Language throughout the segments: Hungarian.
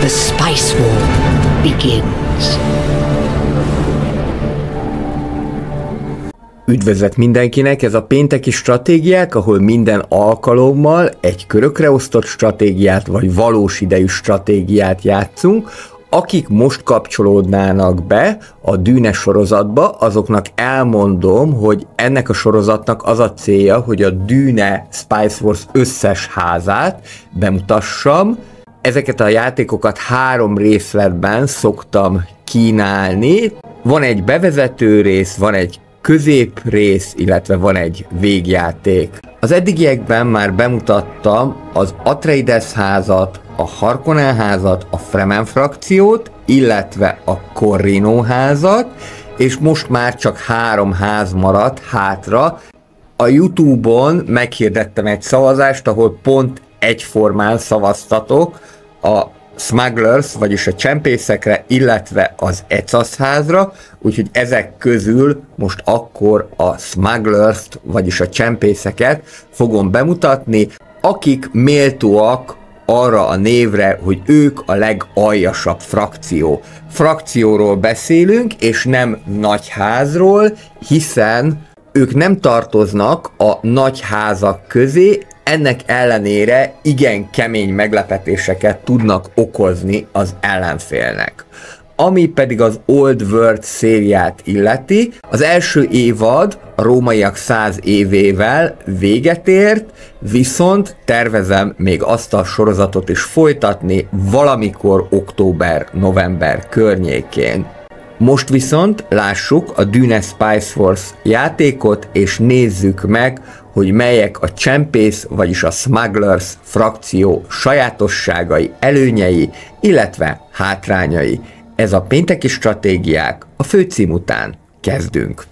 The Spice War begins. Üdvözlet mindenkinek, ez a pénteki stratégiák, ahol minden alkalommal egy körökre osztott stratégiát, vagy valós idejű stratégiát játszunk. Akik most kapcsolódnának be a Dune sorozatba, azoknak elmondom, hogy ennek a sorozatnak az a célja, hogy a Dune Spice Wars összes házát bemutassam. Ezeket a játékokat 3 részletben szoktam kínálni. Van egy bevezető rész, van egy középrész, illetve van egy végjáték. Az eddigiekben már bemutattam az Atreides házat, a Harkonnen házat, a Fremen frakciót, illetve a Corrino házat, és most már csak 3 ház maradt hátra. A YouTube-on meghirdettem egy szavazást, ahol pont egyformán szavaztatok a Smugglers, vagyis a csempészekre, illetve az Ecas házra, úgyhogy ezek közül most akkor a Smugglers-t, vagyis a csempészeket fogom bemutatni, akik méltóak arra a névre, hogy ők a legaljasabb frakció. Frakcióról beszélünk, és nem nagyházról, hiszen ők nem tartoznak a nagyházak közé, ennek ellenére igen kemény meglepetéseket tudnak okozni az ellenfélnek. Ami pedig az Old World szériát illeti, az első évad a rómaiak 100 évével véget ért, viszont tervezem még azt a sorozatot is folytatni valamikor október-november környékén. Most viszont lássuk a Dune Spice Wars játékot, és nézzük meg, hogy melyek a csempész, vagyis a Smugglers frakció sajátosságai, előnyei, illetve hátrányai. Ez a pénteki stratégiák, a főcím után kezdünk.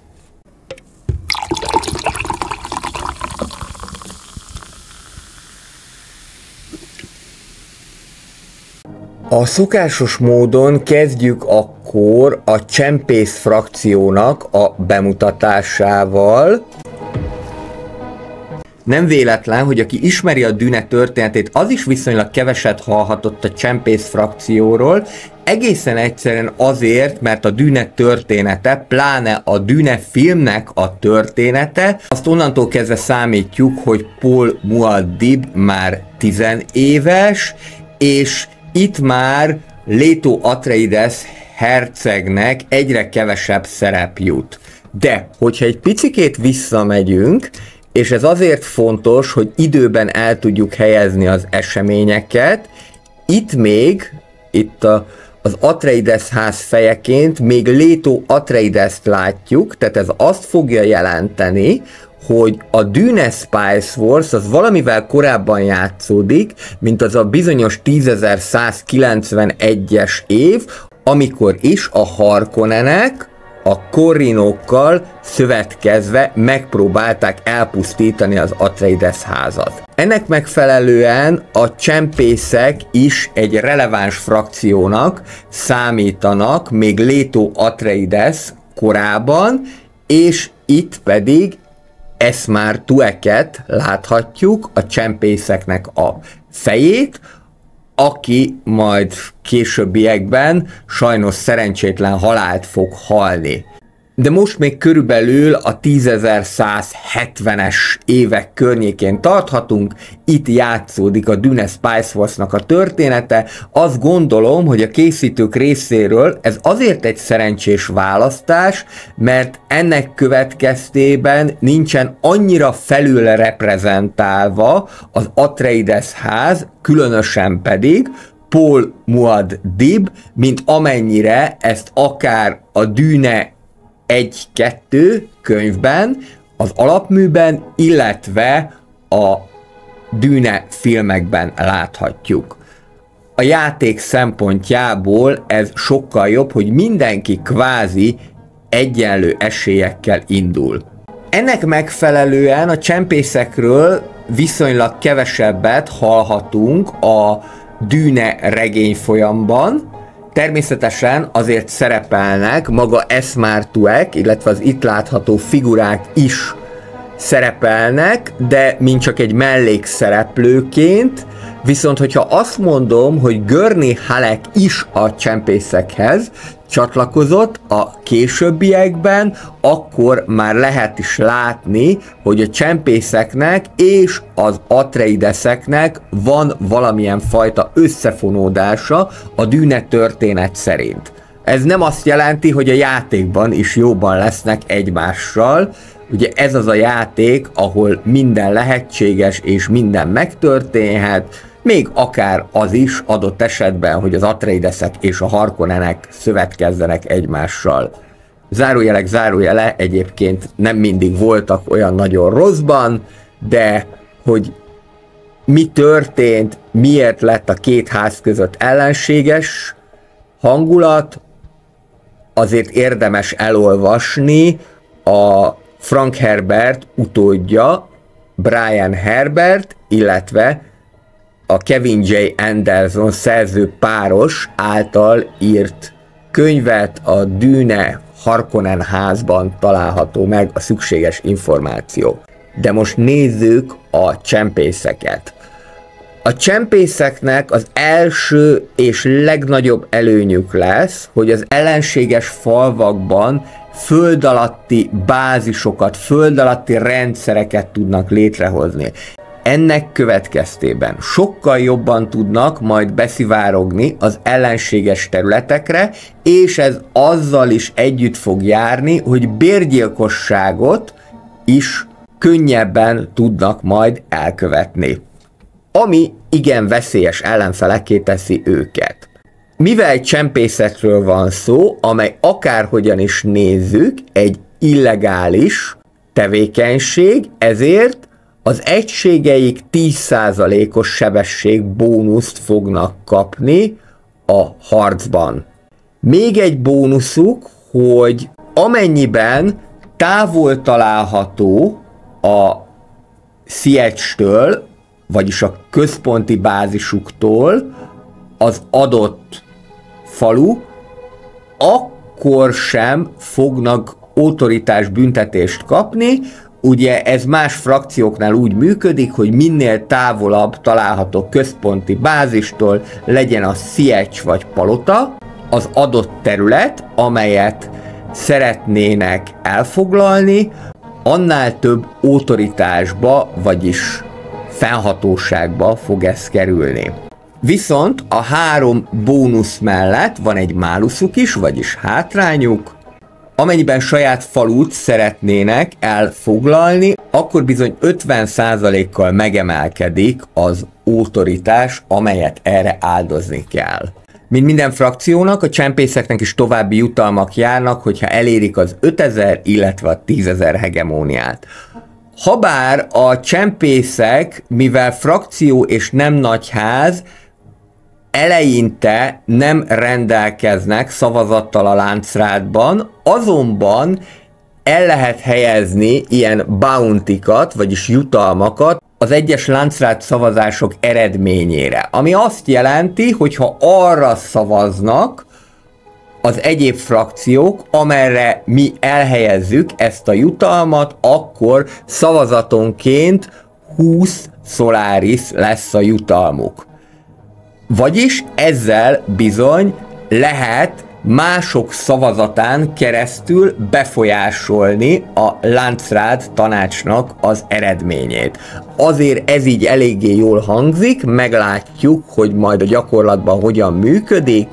A szokásos módon kezdjük akkor a csempész frakciónak a bemutatásával. Nem véletlen, hogy aki ismeri a Dune történetét, az is viszonylag keveset hallhatott a csempész frakcióról, egészen egyszerűen azért, mert a Dune története, pláne a Dune filmnek a története, azt onnantól kezdve számítjuk, hogy Paul Muad'Dib már 10 éves, és itt már Leto Atreides hercegnek egyre kevesebb szerep jut. De, hogyha egy picikét visszamegyünk, és ez azért fontos, hogy időben el tudjuk helyezni az eseményeket, itt az Atreides ház fejeként még Leto Atreidest látjuk, tehát ez azt fogja jelenteni, hogy a Dune Spice Wars az valamivel korábban játszódik, mint az a bizonyos 10.191-es év, amikor is a Harkonnenek a Corrinókkal szövetkezve megpróbálták elpusztítani az Atreides házat. Ennek megfelelően a csempészek is egy releváns frakciónak számítanak még Leto Atreides korában, és itt pedig Esmar Tueket láthatjuk, a csempészeknek a fejét, aki majd későbbiekben sajnos szerencsétlen halált fog halni. De most még körülbelül a 10.170-es évek környékén tarthatunk, itt játszódik a Dune Spice Wars-nak a története. Azt gondolom, hogy a készítők részéről ez azért egy szerencsés választás, mert ennek következtében nincsen annyira felül reprezentálva az Atreides ház, különösen pedig Paul Muad'Dib, mint amennyire ezt akár a Dune 1-2 könyvben, az alapműben, illetve a Dune filmekben láthatjuk. A játék szempontjából ez sokkal jobb, hogy mindenki kvázi egyenlő esélyekkel indul. Ennek megfelelően a csempészekről viszonylag kevesebbet hallhatunk a Dune regényfolyamban. Természetesen azért szerepelnek maga Esmar Tuek, illetve az itt látható figurák is szerepelnek, de mint csak egy mellékszereplőként, Viszont, hogyha azt mondom, hogy Gurney Halleck is a csempészekhez csatlakozott a későbbiekben, akkor már lehet is látni, hogy a csempészeknek és az Atreideszeknek van valamilyen fajta összefonódása a Dűne történet szerint. Ez nem azt jelenti, hogy a játékban is jóban lesznek egymással. Ugye ez az a játék, ahol minden lehetséges és minden megtörténhet, még akár az is adott esetben, hogy az Atreideszek és a Harkonnenek szövetkezzenek egymással. Zárójelek zárójele, egyébként nem mindig voltak olyan nagyon rosszban, de hogy mi történt, miért lett a két ház között ellenséges hangulat, azért érdemes elolvasni a Frank Herbert utódja, Brian Herbert, illetve a Kevin J. Anderson szerző páros által írt könyvet, a Dűne Harkonnen házban található meg a szükséges információ. De most nézzük a csempészeket. A csempészeknek az első és legnagyobb előnyük lesz, hogy az ellenséges falvakban föld alatti bázisokat, föld alatti rendszereket tudnak létrehozni. Ennek következtében sokkal jobban tudnak majd beszivárogni az ellenséges területekre, és ez azzal is együtt fog járni, hogy bérgyilkosságot is könnyebben tudnak majd elkövetni, ami igen veszélyes ellenfelekké teszi őket. Mivel csempészetről van szó, amely akárhogyan is nézzük, egy illegális tevékenység, ezért az egységeik 10%-os sebesség bónuszt fognak kapni a harcban. Még egy bónuszuk, hogy amennyiben távol található a Siege-től, vagyis a központi bázisuktól az adott falu, akkor sem fognak autoritás büntetést kapni. Ugye ez más frakcióknál úgy működik, hogy minél távolabb található központi bázistól, legyen a Siege vagy palota, az adott terület, amelyet szeretnének elfoglalni, annál több autoritásba, vagyis fennhatóságba fog ez kerülni. Viszont a 3 bónusz mellett van egy máluszuk is, vagyis hátrányuk. Amennyiben saját falut szeretnének elfoglalni, akkor bizony 50%-kal megemelkedik az autoritás, amelyet erre áldozni kell. Mint minden frakciónak, a csempészeknek is további jutalmak járnak, hogyha elérik az 5000, illetve a 10.000 hegemóniát. Habár a csempészek, mivel frakció és nem nagyház, eleinte nem rendelkeznek szavazattal a láncrádban, azonban el lehet helyezni ilyen bounty-kat, vagyis jutalmakat az egyes láncrád szavazások eredményére. Ami azt jelenti, hogy ha arra szavaznak az egyéb frakciók, amerre mi elhelyezzük ezt a jutalmat, akkor szavazatonként 20 Solaris lesz a jutalmuk. Vagyis ezzel bizony lehet mások szavazatán keresztül befolyásolni a Láncrád tanácsnak az eredményét. Azért ez így eléggé jól hangzik, meglátjuk, hogy majd a gyakorlatban hogyan működik,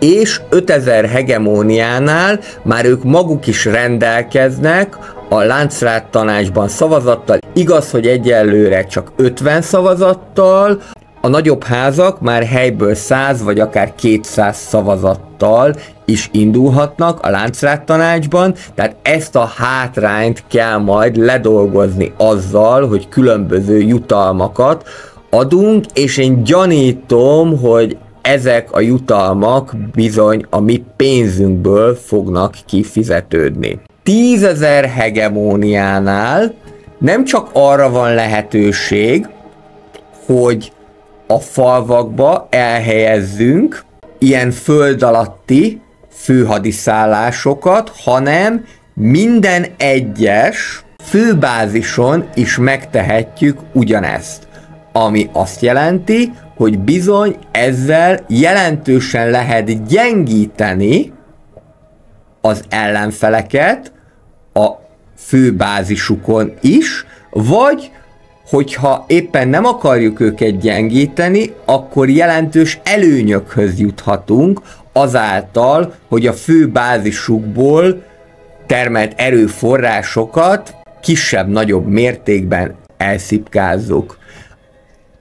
és 5000 hegemóniánál már ők maguk is rendelkeznek a Láncrád tanácsban szavazattal. Igaz, hogy egyelőre csak 50 szavazattal, a nagyobb házak már helyből 100 vagy akár 200 szavazattal is indulhatnak a Láncrád tanácsban, tehát ezt a hátrányt kell majd ledolgozni azzal, hogy különböző jutalmakat adunk, és én gyanítom, hogy ezek a jutalmak bizony a mi pénzünkből fognak kifizetődni. 10.000 hegemóniánál nem csak arra van lehetőség, hogy a falvakba elhelyezzünk ilyen föld alatti főhadiszállásokat, hanem minden egyes főbázison is megtehetjük ugyanezt. Ami azt jelenti, hogy bizony ezzel jelentősen lehet gyengíteni az ellenfeleket a főbázisukon is, vagy hogyha éppen nem akarjuk őket gyengíteni, akkor jelentős előnyökhöz juthatunk azáltal, hogy a főbázisukból termelt erőforrásokat kisebb-nagyobb mértékben elszipkázzuk.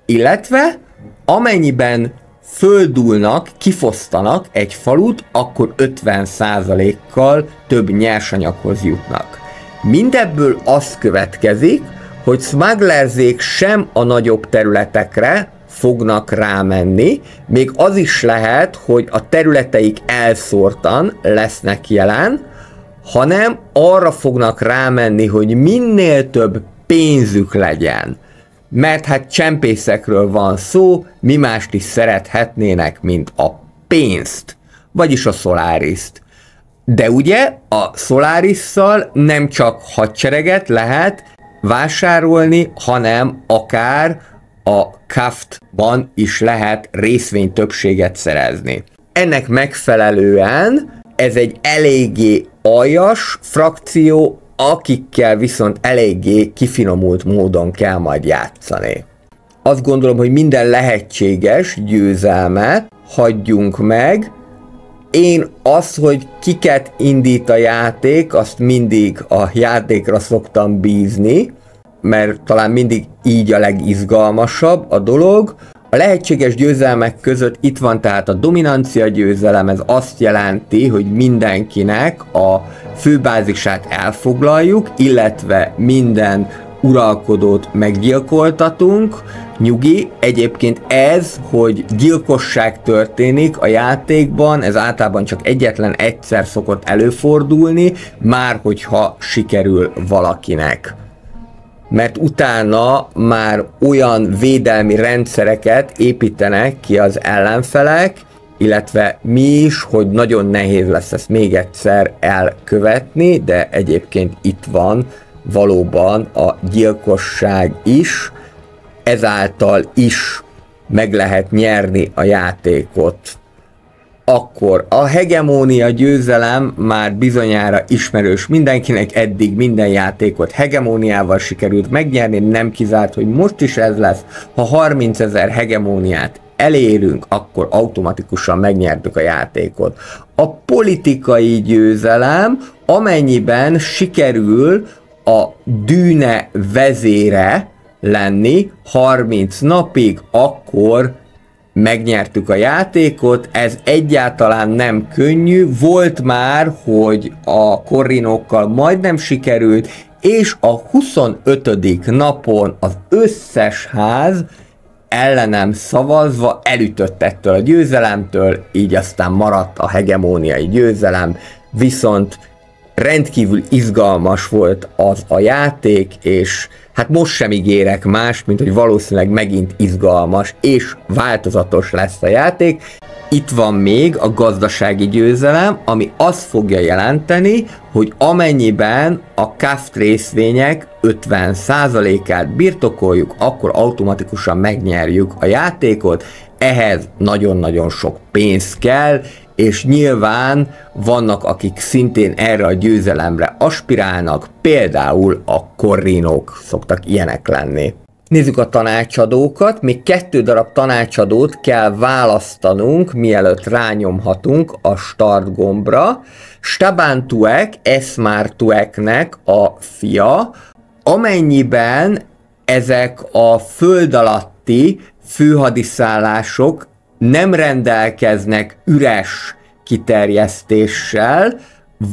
Illetve amennyiben földulnak, kifosztanak egy falut, akkor 50%-kal több nyersanyaghoz jutnak. Mindebből az következik, hogy smugglerzék sem a nagyobb területekre fognak rámenni, még az is lehet, hogy a területeik elszórtan lesznek jelen, hanem arra fognak rámenni, hogy minél több pénzük legyen. Mert hát csempészekről van szó, mi mást is szerethetnének, mint a pénzt, vagyis a Solaris-t. De ugye a Solaris-szal nem csak hadsereget lehet vásárolni, hanem akár a KAFT-ban is lehet részvénytöbbséget szerezni. Ennek megfelelően ez egy eléggé aljas frakció, akikkel viszont eléggé kifinomult módon kell majd játszani. Azt gondolom, hogy minden lehetséges győzelmet hagyjunk meg. Én azt, hogy kiket indít a játék, azt mindig a játékra szoktam bízni, mert talán mindig így a legizgalmasabb a dolog. A lehetséges győzelmek között itt van tehát a dominancia győzelem, ez azt jelenti, hogy mindenkinek a főbázisát elfoglaljuk, illetve minden uralkodót meggyilkoltatunk. Nyugi, egyébként ez, hogy gyilkosság történik a játékban, ez általában csak egyetlen egyszer szokott előfordulni, már hogyha sikerül valakinek. Mert utána már olyan védelmi rendszereket építenek ki az ellenfelek, illetve mi is, hogy nagyon nehéz lesz ezt még egyszer elkövetni, de egyébként itt van valóban a gyilkosság is, ezáltal is meg lehet nyerni a játékot. Akkor a hegemónia győzelem már bizonyára ismerős mindenkinek, eddig minden játékot hegemóniával sikerült megnyerni, nem kizárt, hogy most is ez lesz. Ha 30 000 hegemóniát elérünk, akkor automatikusan megnyertük a játékot. A politikai győzelem, amennyiben sikerül a dűne vezére lenni 30 napig, akkor megnyertük a játékot. Ez egyáltalán nem könnyű, volt már, hogy a korrinokkal majdnem sikerült, és a 25. napon az összes ház ellenem szavazva elütött ettől a győzelemtől, így aztán maradt a hegemóniai győzelem, viszont rendkívül izgalmas volt az a játék, és hát most sem ígérek más, mint hogy valószínűleg megint izgalmas és változatos lesz a játék. Itt van még a gazdasági győzelem, ami azt fogja jelenteni, hogy amennyiben a KAFT részvények 50%-át birtokoljuk, akkor automatikusan megnyerjük a játékot. Ehhez nagyon-nagyon sok pénz kell, és nyilván vannak, akik szintén erre a győzelemre aspirálnak, például a korrinok szoktak ilyenek lenni. Nézzük a tanácsadókat, még 2 darab tanácsadót kell választanunk, mielőtt rányomhatunk a start gombra. Staban Tuek, Esmar Tueknek a fia, amennyiben ezek a föld alatti főhadiszállások nem rendelkeznek üres kiterjesztéssel,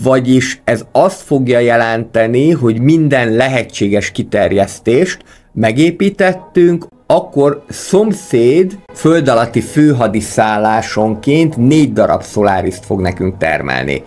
vagyis ez azt fogja jelenteni, hogy minden lehetséges kiterjesztést megépítettünk, akkor szomszéd föld alatti főhadiszállásonként 4 darab Solaris-t fog nekünk termelni.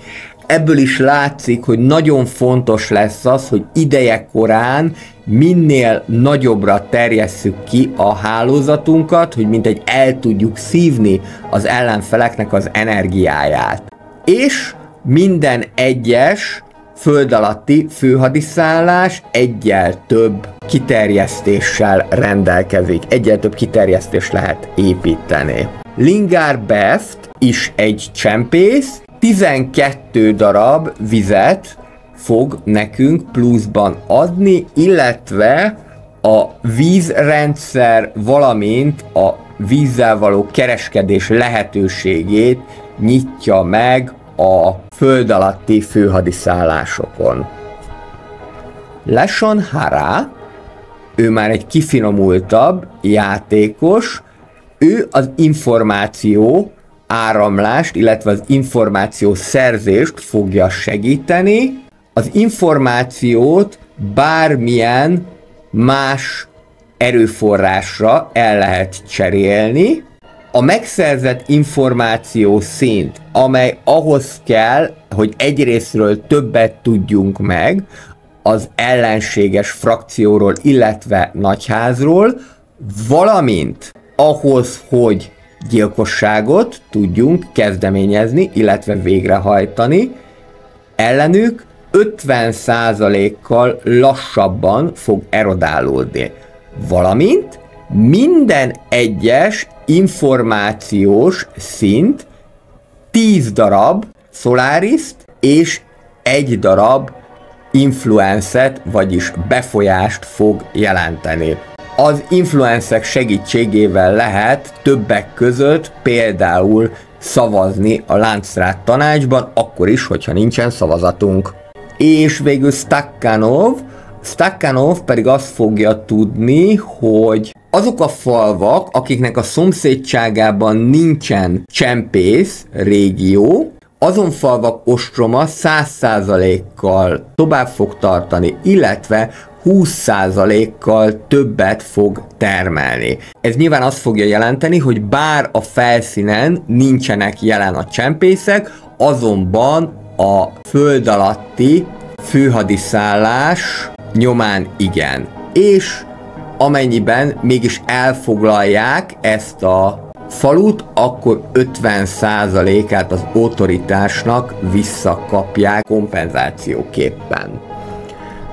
Ebből is látszik, hogy nagyon fontos lesz az, hogy ideje korán minél nagyobbra terjesszük ki a hálózatunkat, hogy mintegy el tudjuk szívni az ellenfeleknek az energiáját. És minden egyes föld alatti főhadiszállás egyel több kiterjesztéssel rendelkezik. Egyel több kiterjesztést lehet építeni. Lingard Best is egy csempész, 12 darab vizet fog nekünk pluszban adni, illetve a vízrendszer, valamint a vízzel való kereskedés lehetőségét nyitja meg a föld alatti főhadiszállásokon. Lashon Hara, ő már egy kifinomultabb játékos, ő az információ áramlást, illetve az információ szerzést fogja segíteni. Az információt bármilyen más erőforrásra el lehet cserélni. A megszerzett információ szint, amely ahhoz kell, hogy egyrészről többet tudjunk meg az ellenséges frakcióról, illetve nagyházról, valamint ahhoz, hogy gyilkosságot tudjunk kezdeményezni, illetve végrehajtani, ellenük 50%-kal lassabban fog erodálódni. Valamint minden egyes információs szint 10 darab Solariszt és 1 darab influencet, vagyis befolyást fog jelenteni. Az influencek segítségével lehet többek között például szavazni a Láncrát tanácsban, akkor is, hogyha nincsen szavazatunk. És végül Stakhanov pedig azt fogja tudni, hogy azok a falvak, akiknek a szomszédságában nincsen csempész régió, azon falvak ostroma 100%-kal tovább fog tartani, illetve 20%-kal többet fog termelni. Ez nyilván azt fogja jelenteni, hogy bár a felszínen nincsenek jelen a csempészek, azonban a föld alatti főhadiszállás nyomán igen. És amennyiben mégis elfoglalják ezt a falut, akkor 50%-át az autoritásnak visszakapják kompenzációképpen.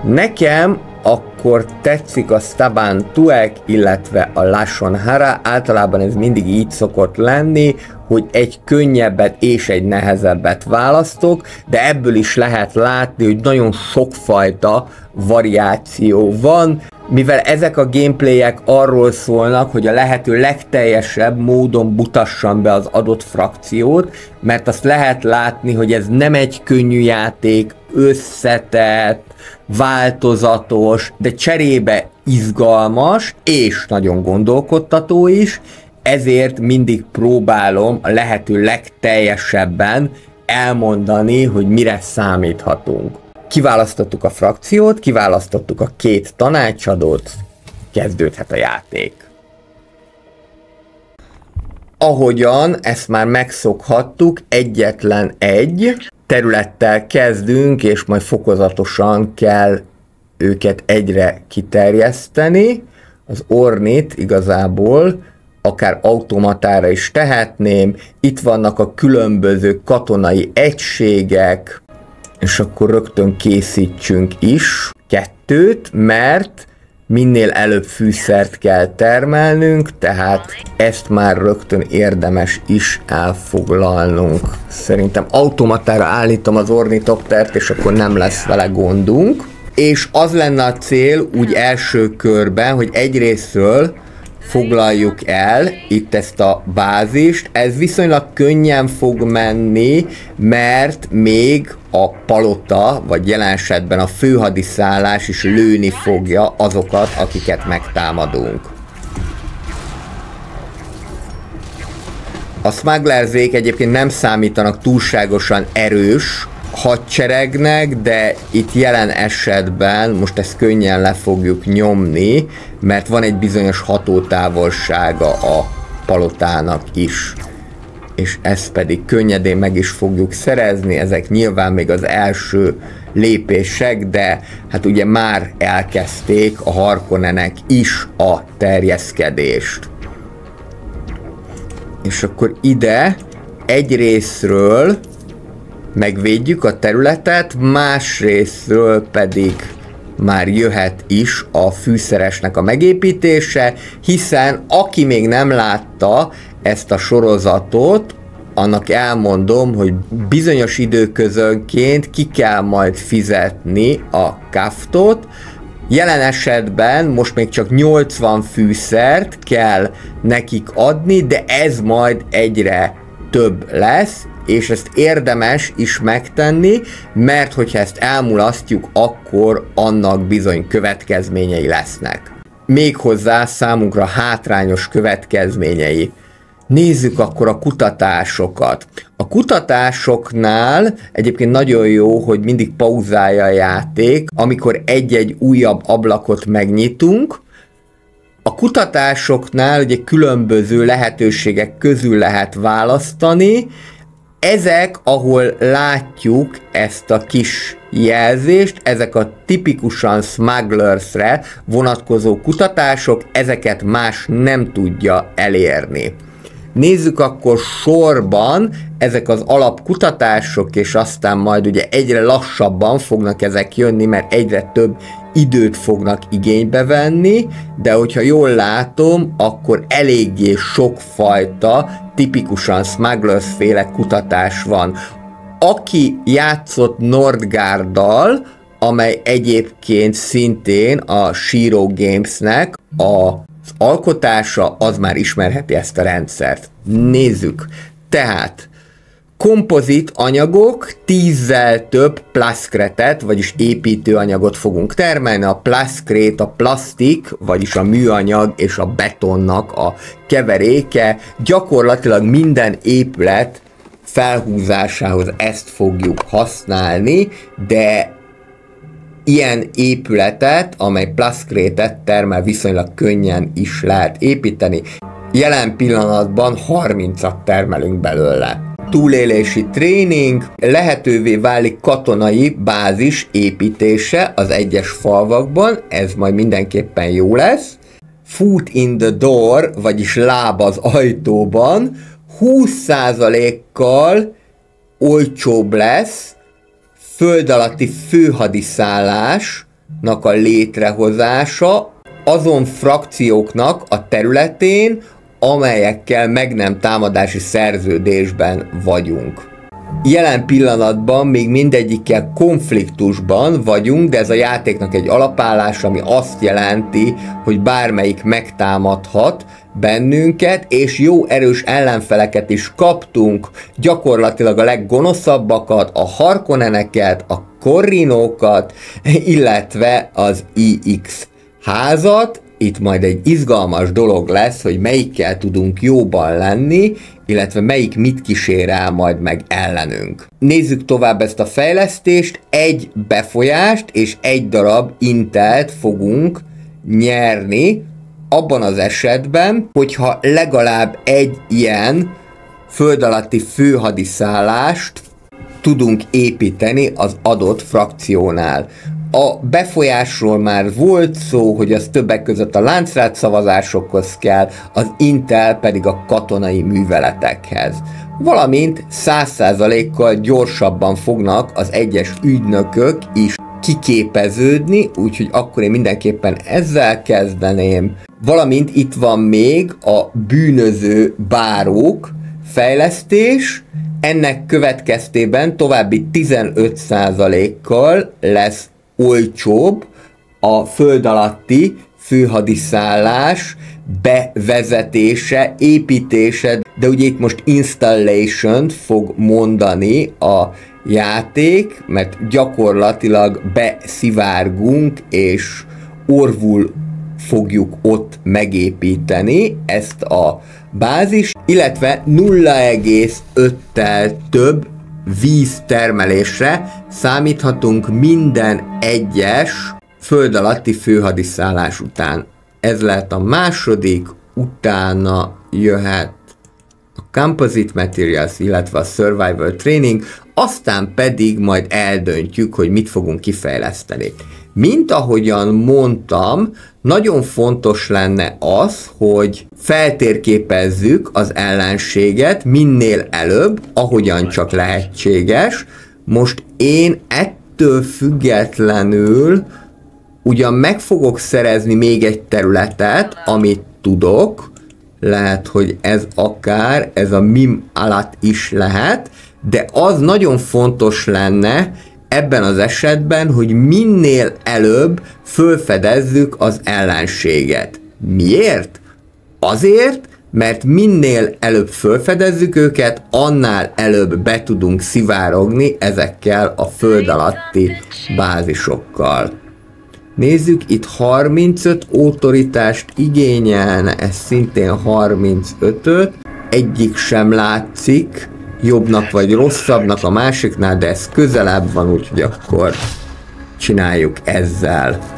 Nekem akkor tetszik a Staban Tuek, illetve a Lashon Hara, általában ez mindig így szokott lenni, hogy egy könnyebbet és egy nehezebbet választok, de ebből is lehet látni, hogy nagyon sokfajta variáció van, mivel ezek a gameplayek arról szólnak, hogy a lehető legteljesebb módon mutassam be az adott frakciót, mert azt lehet látni, hogy ez nem egy könnyű játék, összetett, változatos, de cserébe izgalmas és nagyon gondolkodtató is, ezért mindig próbálom a lehető legteljesebben elmondani, hogy mire számíthatunk. Kiválasztottuk a frakciót, kiválasztottuk a 2 tanácsadót, kezdődhet a játék. Ahogyan ezt már megszokhattuk, egyetlen egy területtel kezdünk, és majd fokozatosan kell őket egyre kiterjeszteni. Az Ornit igazából akár automatára is tehetném, itt vannak a különböző katonai egységek, és akkor rögtön készítsünk is 2, mert minél előbb fűszert kell termelnünk, tehát ezt már rögtön érdemes is elfoglalnunk. Szerintem automatára állítom az ornitoptert, és akkor nem lesz vele gondunk. És az lenne a cél úgy első körben, hogy egyrésztről foglaljuk el itt ezt a bázist. Ez viszonylag könnyen fog menni, mert még a palota, vagy jelen esetben a főhadiszállás is lőni fogja azokat, akiket megtámadunk. A smugglerzék egyébként nem számítanak túlságosan erős hadseregnek, de itt jelen esetben most ezt könnyen le fogjuk nyomni, mert van egy bizonyos hatótávolsága a palotának is. És ezt pedig könnyedén meg is fogjuk szerezni, ezek nyilván még az első lépések, de hát ugye már elkezdték a Harkonnenek is a terjeszkedést. És akkor ide egyrészről megvédjük a területet, másrésztről pedig már jöhet is a fűszeresnek a megépítése, hiszen aki még nem látta ezt a sorozatot, annak elmondom, hogy bizonyos időközönként ki kell majd fizetni a kaftot. Jelen esetben most még csak 80 fűszert kell nekik adni, de ez majd egyre több lesz, és ezt érdemes is megtenni, mert hogyha ezt elmulasztjuk, akkor annak bizony következményei lesznek. Méghozzá számunkra hátrányos következményei. Nézzük akkor a kutatásokat. A kutatásoknál egyébként nagyon jó, hogy mindig pauzálja a játék, amikor egy-egy újabb ablakot megnyitunk. A kutatásoknál ugye különböző lehetőségek közül lehet választani. Ezek, ahol látjuk ezt a kis jelzést, ezek a tipikusan smugglersre vonatkozó kutatások, ezeket más nem tudja elérni. Nézzük akkor sorban ezek az alapkutatások, és aztán majd ugye egyre lassabban fognak ezek jönni, mert egyre több időt fognak igénybe venni, de hogyha jól látom, akkor eléggé sokfajta, tipikusan Smugglers-féle kutatás van. Aki játszott Nordgarddal, amely egyébként szintén a Shiro Gamesnek az alkotása, az már ismerheti ezt a rendszert. Nézzük. Tehát kompozit anyagok, 10-zel több plaszkretet, vagyis építőanyagot fogunk termelni. A plaszkrét a plasztik, vagyis a műanyag és a betonnak a keveréke. Gyakorlatilag minden épület felhúzásához ezt fogjuk használni, de ilyen épületet, amely plaszkrétet termel, viszonylag könnyen is lehet építeni. Jelen pillanatban 30-at termelünk belőle. Túlélési tréning, lehetővé válik katonai bázis építése az egyes falvakban, ez majd mindenképpen jó lesz. Foot in the door, vagyis láb az ajtóban, 20%-kal olcsóbb lesz föld alatti főhadiszállásnak a létrehozása azon frakcióknak a területén, amelyekkel meg nem támadási szerződésben vagyunk. Jelen pillanatban még mindegyikkel konfliktusban vagyunk, de ez a játéknak egy alapállás, ami azt jelenti, hogy bármelyik megtámadhat bennünket, és jó erős ellenfeleket is kaptunk, gyakorlatilag a leggonoszabbakat, a Harkonneneket, a Corrinókat, illetve az IX házat. Itt majd egy izgalmas dolog lesz, hogy melyikkel tudunk jóban lenni, illetve melyik mit kísérel majd meg ellenünk. Nézzük tovább ezt a fejlesztést, egy befolyást és egy darab intelt fogunk nyerni, abban az esetben, hogyha legalább egy ilyen föld alatti főhadiszállást tudunk építeni az adott frakciónál. A befolyásról már volt szó, hogy az többek között a láncrát szavazásokhoz kell, az intel pedig a katonai műveletekhez. Valamint 100%-kal gyorsabban fognak az egyes ügynökök is kiképeződni, úgyhogy akkor én mindenképpen ezzel kezdeném. Valamint itt van még a bűnöző bárók fejlesztés, ennek következtében további 15%-kal lesz olcsóbb a föld alatti főhadiszállás bevezetése, építése, de ugye itt most installation fog mondani a játék, mert gyakorlatilag beszivárgunk és orvul fogjuk ott megépíteni ezt a bázis, illetve 0,5-tel több víztermelésre számíthatunk minden egyes föld alatti főhadiszállás után. Ez lehet a második, utána jöhet a Composite Materials, illetve a Survival Training, aztán pedig majd eldöntjük, hogy mit fogunk kifejleszteni. Mint ahogyan mondtam, nagyon fontos lenne az, hogy feltérképezzük az ellenséget minél előbb, ahogyan csak lehetséges, Most én ettől függetlenül ugyan meg fogok szerezni még egy területet, amit tudok, lehet, hogy ez a Mim Alat is lehet, de az nagyon fontos lenne ebben az esetben, hogy minél előbb fölfedezzük az ellenséget. Miért? Azért, mert minél előbb fölfedezzük őket, annál előbb be tudunk szivárogni ezekkel a föld alatti bázisokkal. Nézzük, itt 35 autoritást igényelne, ez szintén 35-öt, egyik sem látszik jobbnak vagy rosszabbnak a másiknál, de ez közelebb van, úgyhogy akkor csináljuk ezzel.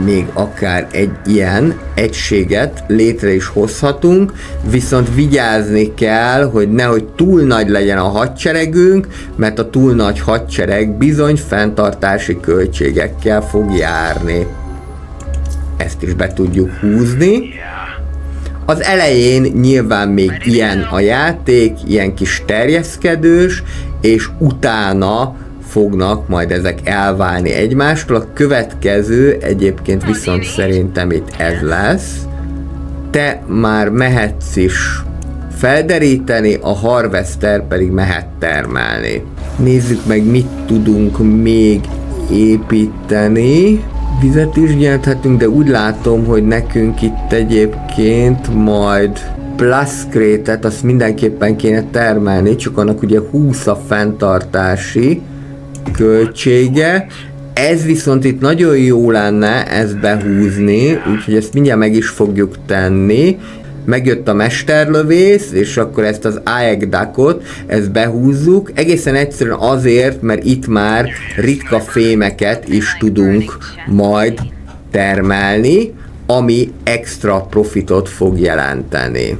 Még akár egy ilyen egységet létre is hozhatunk, viszont vigyázni kell, hogy nehogy túl nagy legyen a hadseregünk, mert a túl nagy hadsereg bizony fenntartási költségekkel fog járni. Ezt is be tudjuk húzni. Az elején nyilván még ilyen a játék, ilyen kis terjeszkedős, és utána fognak majd ezek elválni egymástól. A következő egyébként viszont szerintem itt ez lesz. Te már mehetsz is felderíteni, a Harvester pedig mehet termelni. Nézzük meg, mit tudunk még építeni. Vizet is gyárthatunk, de úgy látom, hogy nekünk itt egyébként majd Plascrétet azt mindenképpen kéne termelni, csak annak ugye 20 a fenntartási költsége. Ez viszont itt nagyon jó lenne ezt behúzni, úgyhogy ezt mindjárt meg is fogjuk tenni. Megjött a mesterlövész, és akkor ezt az Aegdakot, ezt behúzzuk. Egészen egyszerűen azért, mert itt már ritka fémeket is tudunk majd termelni, ami extra profitot fog jelenteni.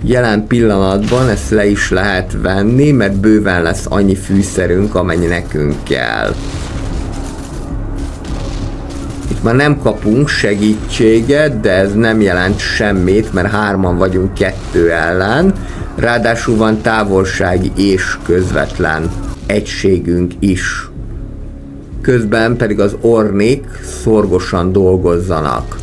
Jelen pillanatban ezt le is lehet venni, mert bőven lesz annyi fűszerünk, amennyi nekünk kell. Itt már nem kapunk segítséget, de ez nem jelent semmit, mert 3-an vagyunk 2 ellen. Ráadásul van távolsági és közvetlen egységünk is. Közben pedig az Ornik szorgosan dolgozzanak.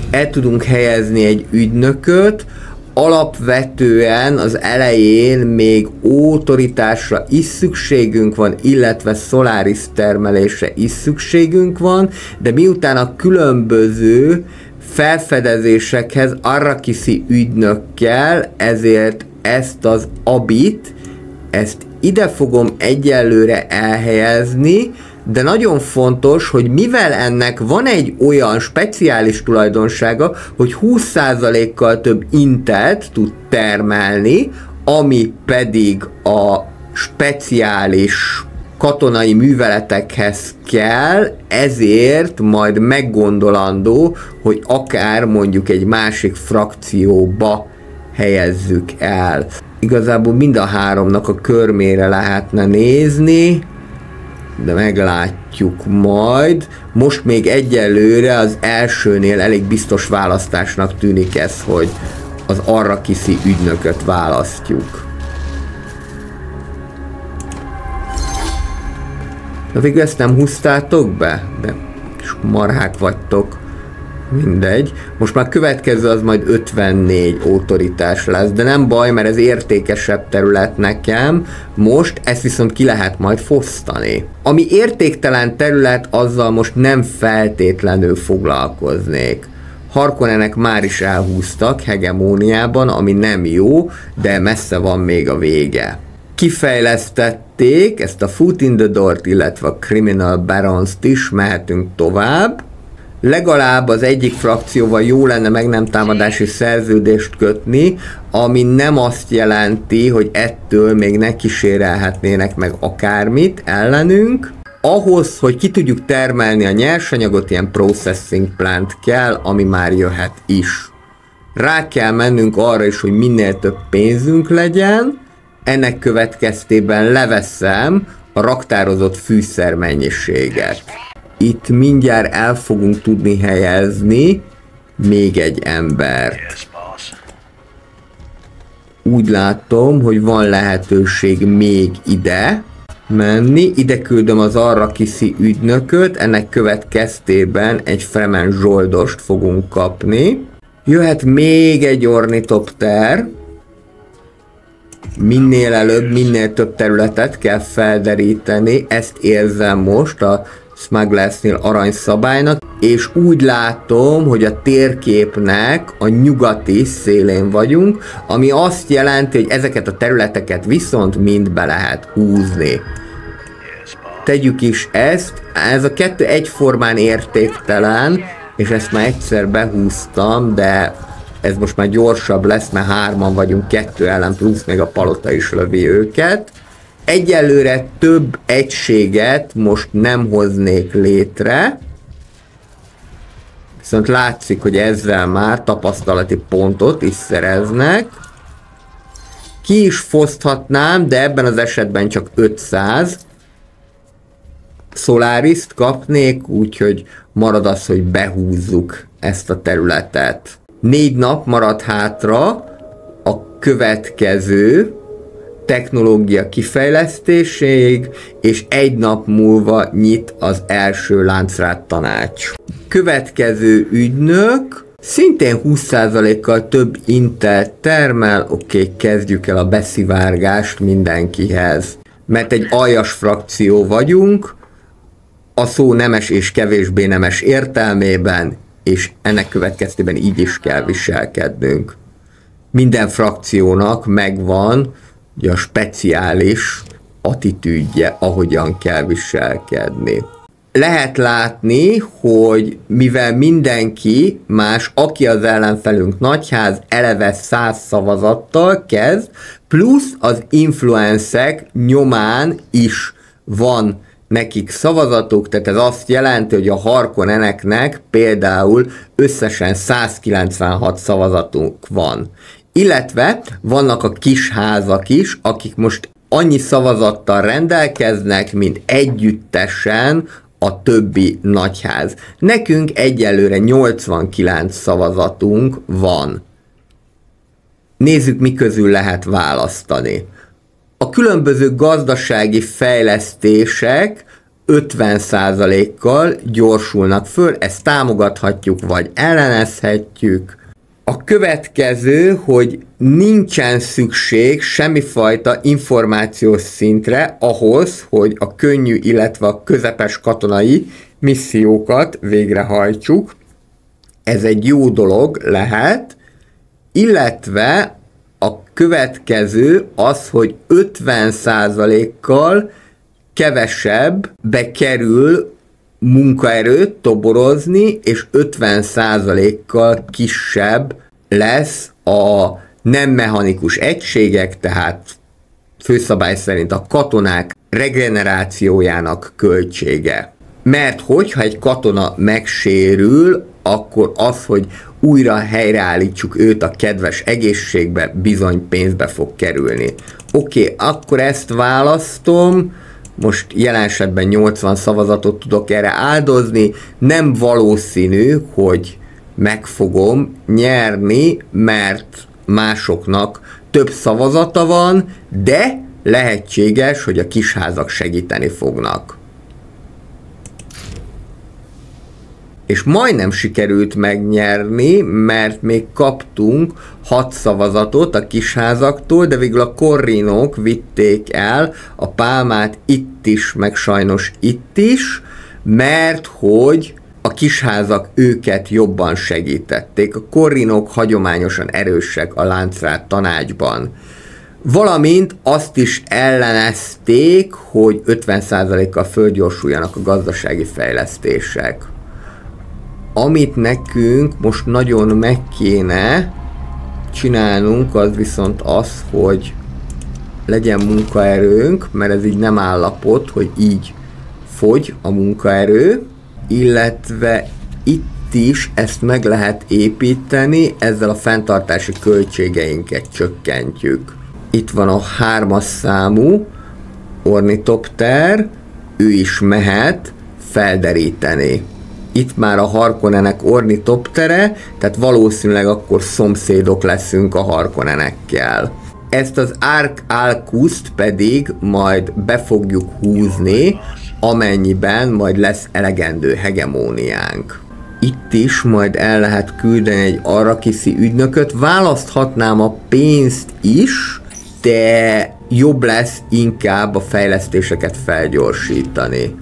El tudunk helyezni egy ügynököt, alapvetően az elején még autoritásra is szükségünk van, illetve Solaris termelésre is szükségünk van, de miután a különböző felfedezésekhez Arrakiszi ügynök kell, ezért ezt az Abit, ezt ide fogom egyelőre elhelyezni, de nagyon fontos, hogy mivel ennek van egy olyan speciális tulajdonsága, hogy 20%-kal több intelt tud termelni, ami pedig a speciális katonai műveletekhez kell, ezért majd meggondolandó, hogy akár mondjuk egy másik frakcióba helyezzük el. Igazából mind a 3-nak a körmére lehetne nézni, de meglátjuk majd. Most még egyelőre az elsőnél elég biztos választásnak tűnik ez, hogy az Arrakiszi ügynököt választjuk. Na végül ezt nem húztátok be? De kis marhák vagytok. Mindegy. Most már következő az majd 54 autoritás lesz, de nem baj, mert ez értékesebb terület nekem. Most ezt viszont ki lehet majd fosztani. Ami értéktelen terület, azzal most nem feltétlenül foglalkoznék. Harkonnenek már is elhúztak hegemóniában, ami nem jó, de messze van még a vége. Kifejlesztették ezt a Foot in the Door-t, illetve a Criminal Barons-t is, mehetünk tovább. Legalább az egyik frakcióval jó lenne meg nem támadási szerződést kötni, ami nem azt jelenti, hogy ettől még ne kísérelhetnének meg akármit ellenünk. Ahhoz, hogy ki tudjuk termelni a nyersanyagot, ilyen processing plant kell, ami már jöhet is. Rá kell mennünk arra is, hogy minél több pénzünk legyen, ennek következtében leveszem a raktározott fűszer mennyiséget. Itt mindjárt el fogunk tudni helyezni még egy embert. úgy látom, hogy van lehetőség még ide menni. Ide küldöm az Arrakiszi ügynököt, ennek következtében egy Fremen zsoldost fogunk kapni. Jöhet még egy ornitopter. Minél előbb, minél több területet kell felderíteni, ezt érzem most a Smugglersnél aranyszabálynak, és úgy látom, hogy a térképnek a nyugati szélén vagyunk, ami azt jelenti, hogy ezeket a területeket viszont mind be lehet húzni. Tegyük is ezt, ez a kettő egyformán értéktelen, és ezt már egyszer behúztam, de ez most már gyorsabb lesz, mert 3-an vagyunk, 2 ellen, plusz még a palota is lövi őket. Egyelőre több egységet most nem hoznék létre, viszont látszik, hogy ezzel már tapasztalati pontot is szereznek. Ki is foszthatnám, de ebben az esetben csak 500 Solariszt kapnék, úgyhogy marad az, hogy behúzzuk ezt a területet. 4 nap marad hátra a következő technológia kifejlesztéséig, és 1 nap múlva nyit az első láncrát tanács. Következő ügynök szintén 20%-kal több Intelt termel. Oké, kezdjük el a beszivárgást mindenkihez. Mert egy aljas frakció vagyunk, a szó nemes és kevésbé nemes értelmében, és ennek következtében így is kell viselkednünk. Minden frakciónak megvan ugye a speciális attitűdje, ahogyan kell viselkedni. Lehet látni, hogy mivel mindenki más, aki az ellenfelünk nagyház, eleve 100 szavazattal kezd, plusz az influencek nyomán is van nekik szavazatuk, tehát ez azt jelenti, hogy a Harkonneneknek például összesen 196 szavazatunk van. Illetve vannak a kisházak is, akik most annyi szavazattal rendelkeznek, mint együttesen a többi nagyház. Nekünk egyelőre 89 szavazatunk van. Nézzük, mi közül lehet választani. A különböző gazdasági fejlesztések 50%-kal gyorsulnak föl, ezt támogathatjuk, vagy ellenezhetjük. A következő, hogy nincsen szükség semmifajta információs szintre ahhoz, hogy a könnyű, illetve a közepes katonai missziókat végrehajtsuk. Ez egy jó dolog lehet, illetve a következő az, hogy 50%-kal kevesebbe kerül munkaerőt toborozni, és 50%-kal kisebb lesz a nem mechanikus egységek, tehát főszabály szerint a katonák regenerációjának költsége. Mert hogyha egy katona megsérül, akkor az, hogy újra helyreállítsuk őt a kedves egészségbe, bizony pénzbe fog kerülni. Oké, akkor ezt választom. Most jelen esetben 80 szavazatot tudok erre áldozni. Nem valószínű, hogy meg fogom nyerni, mert másoknak több szavazata van, de lehetséges, hogy a kisházak segíteni fognak. És majdnem sikerült megnyerni, mert még kaptunk 6 szavazatot a kisházaktól, de végül a korrinok vitték el a pálmát itt is, meg sajnos itt is, mert hogy a kisházak őket jobban segítették. A korrinok hagyományosan erősek a láncrát tanácsban. Valamint azt is ellenezték, hogy 50%-kal fölgyorsuljanak a gazdasági fejlesztések. Amit nekünk most nagyon meg kéne csinálnunk, az viszont az, hogy legyen munkaerőnk, mert ez így nem állapot, hogy így fogy a munkaerő, illetve itt is ezt meg lehet építeni, ezzel a fenntartási költségeinket csökkentjük. Itt van a 3-as számú ornitopter, ő is mehet felderíteni. Itt már a Harkonnenek ornitoptere, tehát valószínűleg akkor szomszédok leszünk a Harkonnenekkel. Ezt az Arcalcust pedig majd be fogjuk húzni, amennyiben majd lesz elegendő hegemóniánk. Itt is majd el lehet küldeni egy arrakiszi ügynököt, választhatnám a pénzt is, de jobb lesz inkább a fejlesztéseket felgyorsítani.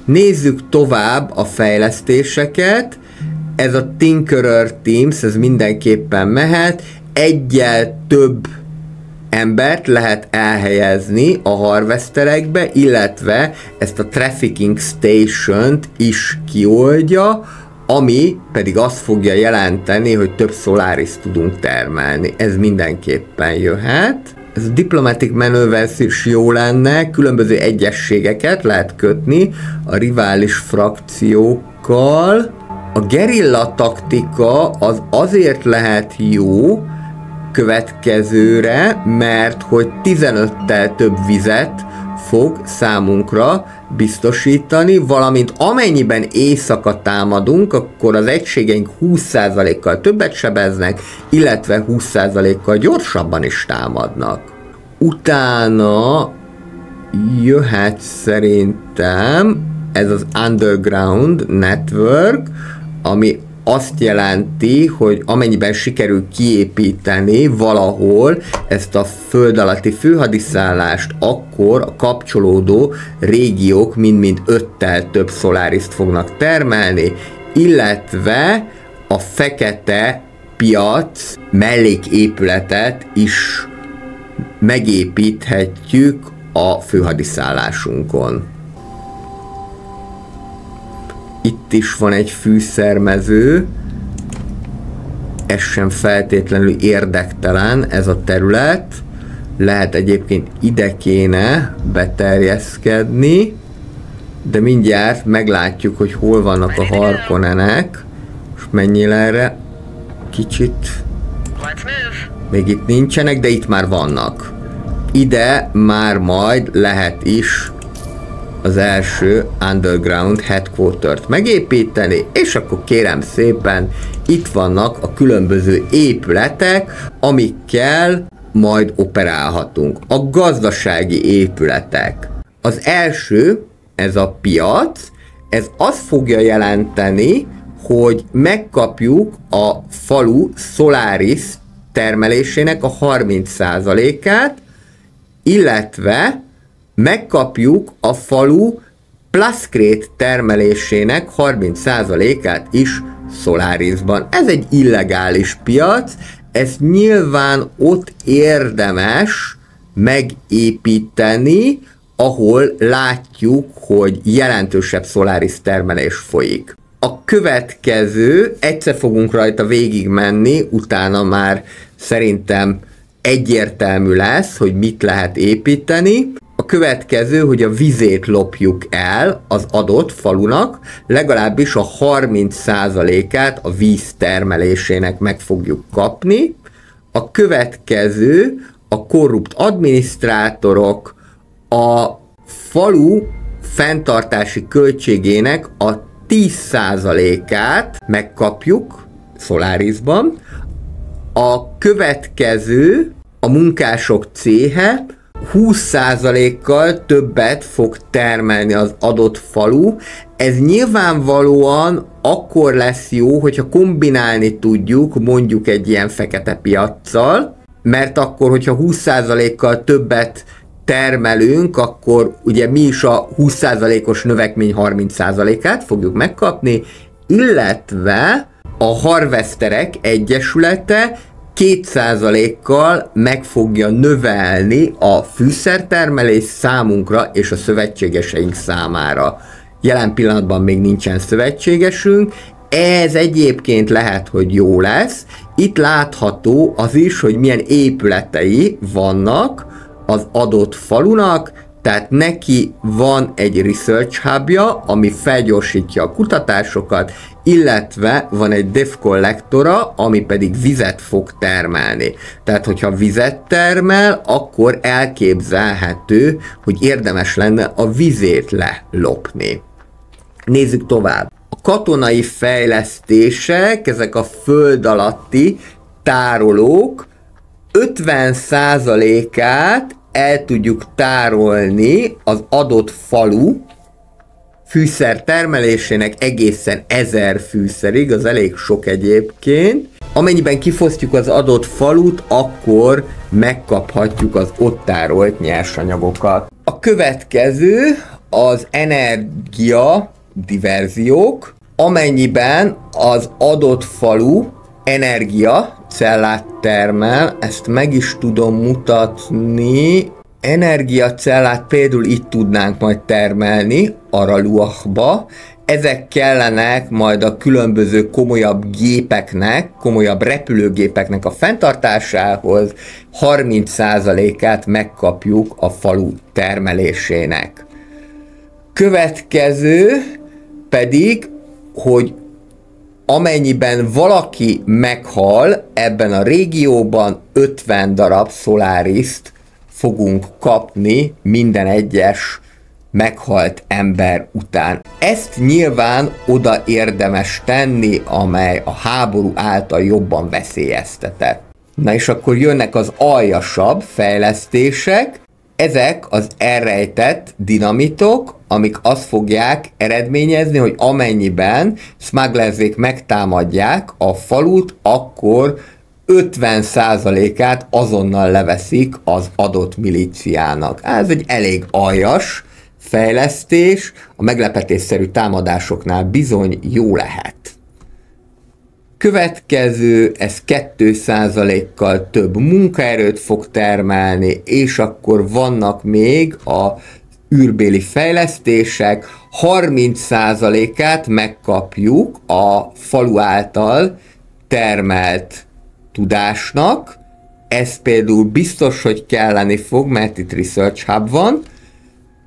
Nézzük tovább a fejlesztéseket. Ez a Tinkerer Teams, ez mindenképpen mehet. Egyel több embert lehet elhelyezni a harvesterekbe, illetve ezt a Trafficking Station-t is kioldja, ami pedig azt fogja jelenteni, hogy több Solaris tudunk termelni. Ez mindenképpen jöhet. Ez a Diplomatic Maneuvers is jó lenne, különböző egyességeket lehet kötni a rivális frakciókkal. A gerilla taktika az azért lehet jó következőre, mert hogy 15-tel több vizet fog számunkra biztosítani, valamint amennyiben éjszaka támadunk, akkor az egységeink 20%-kal többet sebeznek, illetve 20%-kal gyorsabban is támadnak. Utána jöhet szerintem ez az Underground Network, ami azt jelenti, hogy amennyiben sikerül kiépíteni valahol ezt a föld alatti főhadiszállást, akkor a kapcsolódó régiók mind-mind 5-tel több Solariszt fognak termelni, illetve a fekete piac melléképületet is megépíthetjük a főhadiszállásunkon. Itt is van egy fűszermező, ez sem feltétlenül érdektelen ez a terület, lehet egyébként ide kéne beterjeszkedni, de mindjárt meglátjuk, hogy hol vannak a Harkonnenek, és menjél erre kicsit. Még itt nincsenek, de itt már vannak. Ide már majd lehet is az első Underground Headquartert megépíteni, és akkor kérem szépen, itt vannak a különböző épületek, amikkel majd operálhatunk. A gazdasági épületek. Az első, ez a piac, ez azt fogja jelenteni, hogy megkapjuk a falu Solaris termelésének a 30%-át, illetve megkapjuk a falu Plascrate termelésének 30%-át is Solarisban. Ez egy illegális piac, ezt nyilván ott érdemes megépíteni, ahol látjuk, hogy jelentősebb Solaris termelés folyik. A következő, egyszer fogunk rajta végig menni, utána már szerintem egyértelmű lesz, hogy mit lehet építeni. A következő, hogy a vizét lopjuk el az adott falunak, legalábbis a 30%-át a víz termelésének meg fogjuk kapni. A következő, a korrupt adminisztrátorok, a falu fenntartási költségének a 10%-át megkapjuk Solarisban. A következő, a munkások céhe, 20%-kal többet fog termelni az adott falu. Ez nyilvánvalóan akkor lesz jó, hogyha kombinálni tudjuk mondjuk egy ilyen fekete piaccal, mert akkor, hogyha 20%-kal többet termelünk, akkor ugye mi is a 20%-os növekmény 30%-át fogjuk megkapni, illetve a Harvesterek Egyesülete 2%-kal meg fogja növelni a fűszertermelés számunkra és a szövetségeseink számára. Jelen pillanatban még nincsen szövetségesünk, ez egyébként lehet, hogy jó lesz. Itt látható az is, hogy milyen épületei vannak az adott falunak, tehát neki van egy research hubja, ami felgyorsítja a kutatásokat, illetve van egy dev kollektora, ami pedig vizet fog termelni. Tehát, hogyha vizet termel, akkor elképzelhető, hogy érdemes lenne a vizét lelopni. Nézzük tovább. A katonai fejlesztések, ezek a föld alatti tárolók 50%-át el tudjuk tárolni az adott falu fűszer termelésének egészen 1000 fűszerig, az elég sok egyébként. Amennyiben kifosztjuk az adott falut, akkor megkaphatjuk az ott tárolt nyersanyagokat. A következő az energia diverziók, amennyiben az adott falu energiacellát termel, ezt meg is tudom mutatni. Energiacellát például itt tudnánk majd termelni, Araluachba. Ezek kellenek majd a különböző komolyabb gépeknek, komolyabb repülőgépeknek a fenntartásához, 30%-át megkapjuk a falu termelésének. Következő pedig, hogy amennyiben valaki meghal, ebben a régióban 50 darab Solariszt fogunk kapni minden egyes meghalt ember után. Ezt nyilván oda érdemes tenni, amely a háború által jobban veszélyeztetett. Na és akkor jönnek az aljasabb fejlesztések, ezek az elrejtett dinamitok, amik azt fogják eredményezni, hogy amennyiben smugglerzék megtámadják a falut, akkor 50%-át azonnal leveszik az adott milíciának. Ez egy elég aljas fejlesztés, a meglepetésszerű támadásoknál bizony jó lehet. Következő, ez 2%-kal több munkaerőt fog termelni, és akkor vannak még a űrbéli fejlesztések, 30%-át megkapjuk a falu által termelt tudásnak, ez például biztos, hogy kelleni fog, mert itt Research Hub van.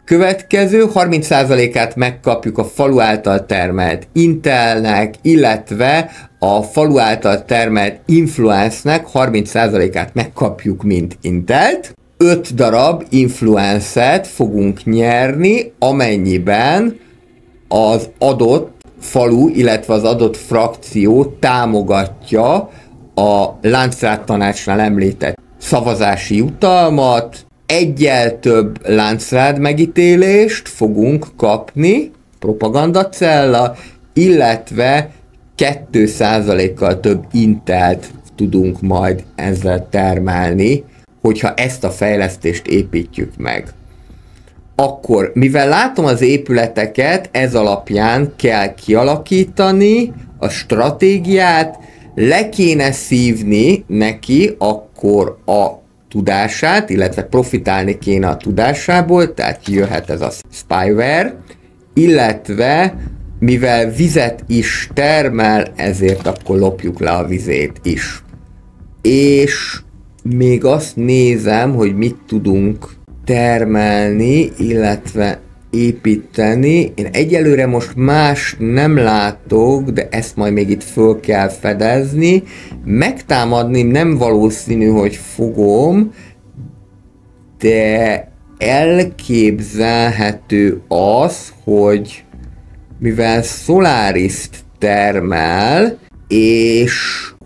Következő, 30%-át megkapjuk a falu által termelt Intelnek, illetve a falu által termelt Influence-nek 30%-át megkapjuk, mint Intelt. 5 darab Influence-et fogunk nyerni, amennyiben az adott falu, illetve az adott frakció támogatja a Láncrát tanácsnál említett szavazási jutalmat, egyel több Láncrád megítélést fogunk kapni, propagandacella, illetve 2%-kal több Intelt tudunk majd ezzel termelni, hogyha ezt a fejlesztést építjük meg. Akkor, mivel látom az épületeket, ez alapján kell kialakítani a stratégiát, le kéne szívni neki akkor a tudását, illetve profitálni kéne a tudásából, tehát jöhet ez a spyware, illetve mivel vizet is termel, ezért akkor lopjuk le a vizét is. És még azt nézem, hogy mit tudunk termelni, illetve építeni. Én egyelőre most más nem látok, de ezt majd még itt föl kell fedezni. Megtámadni nem valószínű, hogy fogom, de elképzelhető az, hogy mivel Solariszt termel, és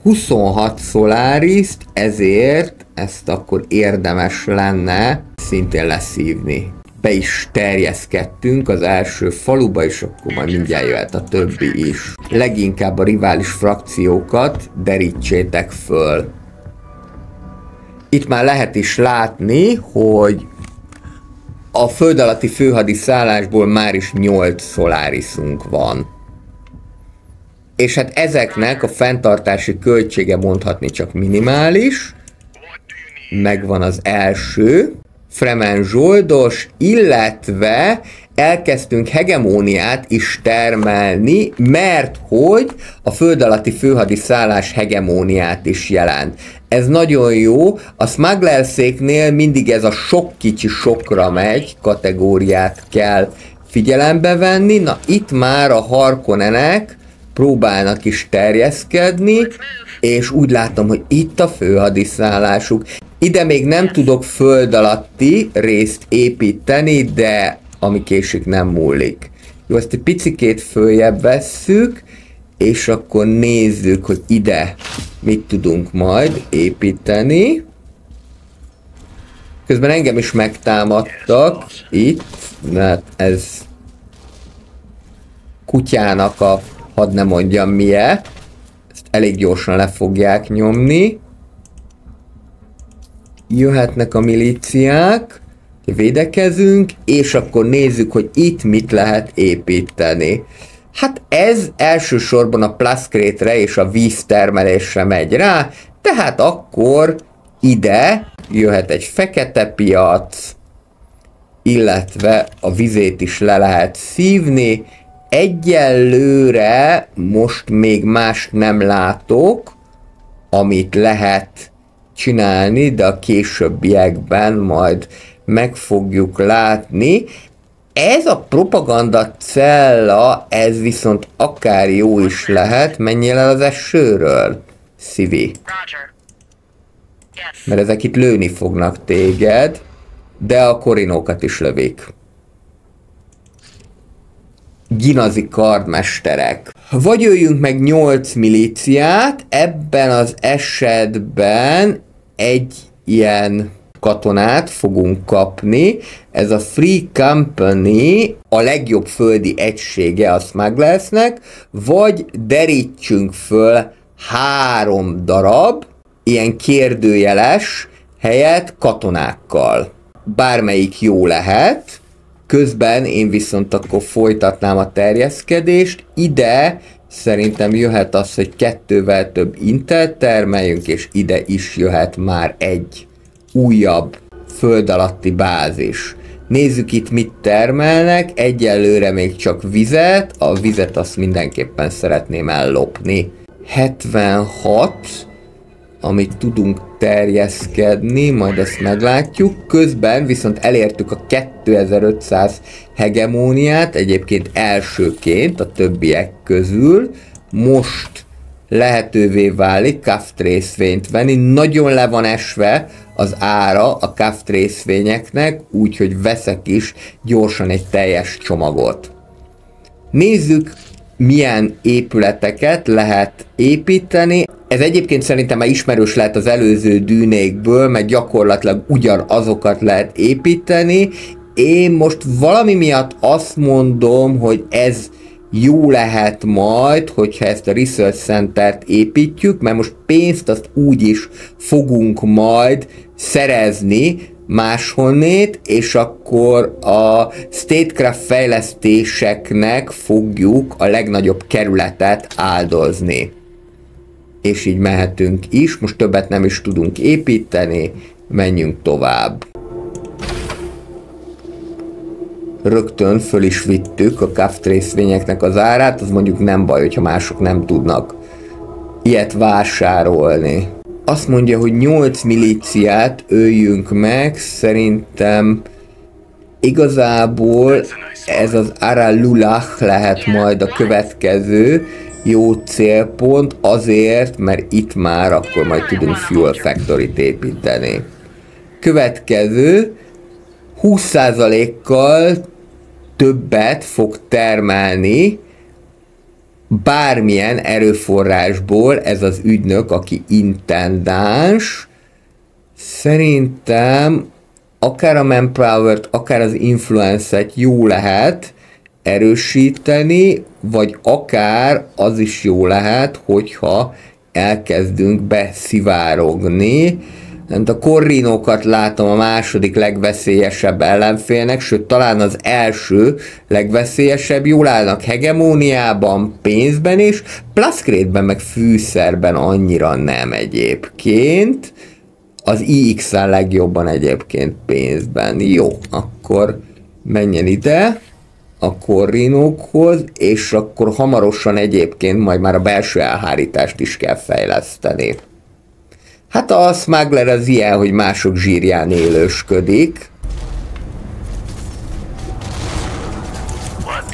26 Solariszt, ezért ezt akkor érdemes lenne szintén leszívni. Be is terjeszkedtünk az első faluba, és akkor majd mindjárt jöhet a többi is. Leginkább a rivális frakciókat derítsétek föl. Itt már lehet is látni, hogy a föld alatti főhadiszállásból már is 8 Solarisunk van. És hát ezeknek a fenntartási költsége mondhatni csak minimális. Megvan az első. Fremen zsoldos, illetve elkezdtünk hegemóniát is termelni, mert hogy a föld alatti főhadiszállás hegemóniát is jelent. Ez nagyon jó, a smugglerszéknél mindig ez a sok kicsi sokra megy, kategóriát kell figyelembe venni, na itt már a Harkonnenek próbálnak is terjeszkedni, és úgy látom, hogy itt a főhadiszállásuk. Ide még nem tudok föld alatti részt építeni, de ami késik nem múlik. Jó, ezt egy picikét följebb vesszük, és akkor nézzük, hogy ide mit tudunk majd építeni. Közben engem is megtámadtak itt, mert ez kutyának a, hadd ne mondjam milyen, ezt elég gyorsan le fogják nyomni. Jöhetnek a milíciák, védekezünk, és akkor nézzük, hogy itt mit lehet építeni. Hát ez elsősorban a Plascrate-re és a víztermelésre megy rá, tehát akkor ide jöhet egy fekete piac, illetve a vizét is le lehet szívni. Egyelőre most még mást nem látok, amit lehet csinálni, de a későbbiekben majd meg fogjuk látni. Ez a propaganda cella, ez viszont akár jó is lehet. Menjél el az esőről, Szívi. Mert ezek itt lőni fognak téged, de a korinókat is lövik. Ginazi kardmesterek. Vagy öljünk meg 8 milíciát, ebben az esetben egy ilyen katonát fogunk kapni. Ez a Free Company, a legjobb földi egysége a Smugglersnek, vagy derítsünk föl 3 darab ilyen kérdőjeles helyet katonákkal. Bármelyik jó lehet. Közben én viszont akkor folytatnám a terjeszkedést. Ide szerintem jöhet az, hogy 2-vel több Intelt termeljünk, és ide is jöhet már egy újabb föld alatti bázis. Nézzük itt mit termelnek, egyelőre még csak vizet, a vizet azt mindenképpen szeretném ellopni. 76, amit tudunk terjeszkedni, majd ezt meglátjuk. Közben viszont elértük a 2500 hegemóniát, egyébként elsőként a többiek közül. Most lehetővé válik Kaft részvényt venni. Nagyon le van esve az ára a Kaft részvényeknek, úgyhogy veszek is gyorsan egy teljes csomagot. Nézzük, milyen épületeket lehet építeni. Ez egyébként szerintem már ismerős lehet az előző dűnékből, mert gyakorlatilag ugyanazokat lehet építeni. Én most valami miatt azt mondom, hogy ez jó lehet majd, hogyha ezt a Research Centert építjük, mert most pénzt azt úgy is fogunk majd szerezni máshonnét, és akkor a Statecraft fejlesztéseknek fogjuk a legnagyobb kerületet áldozni. És így mehetünk is, most többet nem is tudunk építeni, menjünk tovább. Rögtön föl is vittük a Kaft részvényeknek az árát, az mondjuk nem baj, hogyha mások nem tudnak ilyet vásárolni. Azt mondja, hogy 8 milíciát öljünk meg, szerintem igazából ez az Aralullah lehet majd a következő jó célpont, azért, mert itt már akkor majd tudunk Fuel Factory-t építeni. Következő 20%-kal többet fog termelni bármilyen erőforrásból ez az ügynök, aki intendáns. Szerintem akár a Manpower-t, akár az Influence-et jó lehet erősíteni, vagy akár az is jó lehet, hogyha elkezdünk beszivárogni. A korrinókat látom a második legveszélyesebb ellenfélnek, sőt talán az első legveszélyesebb. Jól állnak hegemóniában, pénzben is, Plascrate-ben meg fűszerben annyira nem egyébként. Az IX-en legjobban egyébként pénzben. Jó, akkor menjen ide a korrinókhoz, és akkor hamarosan egyébként majd már a belső elhárítást is kell fejleszteni. Hát a Smuggler az ilyen, hogy mások zsírján élősködik.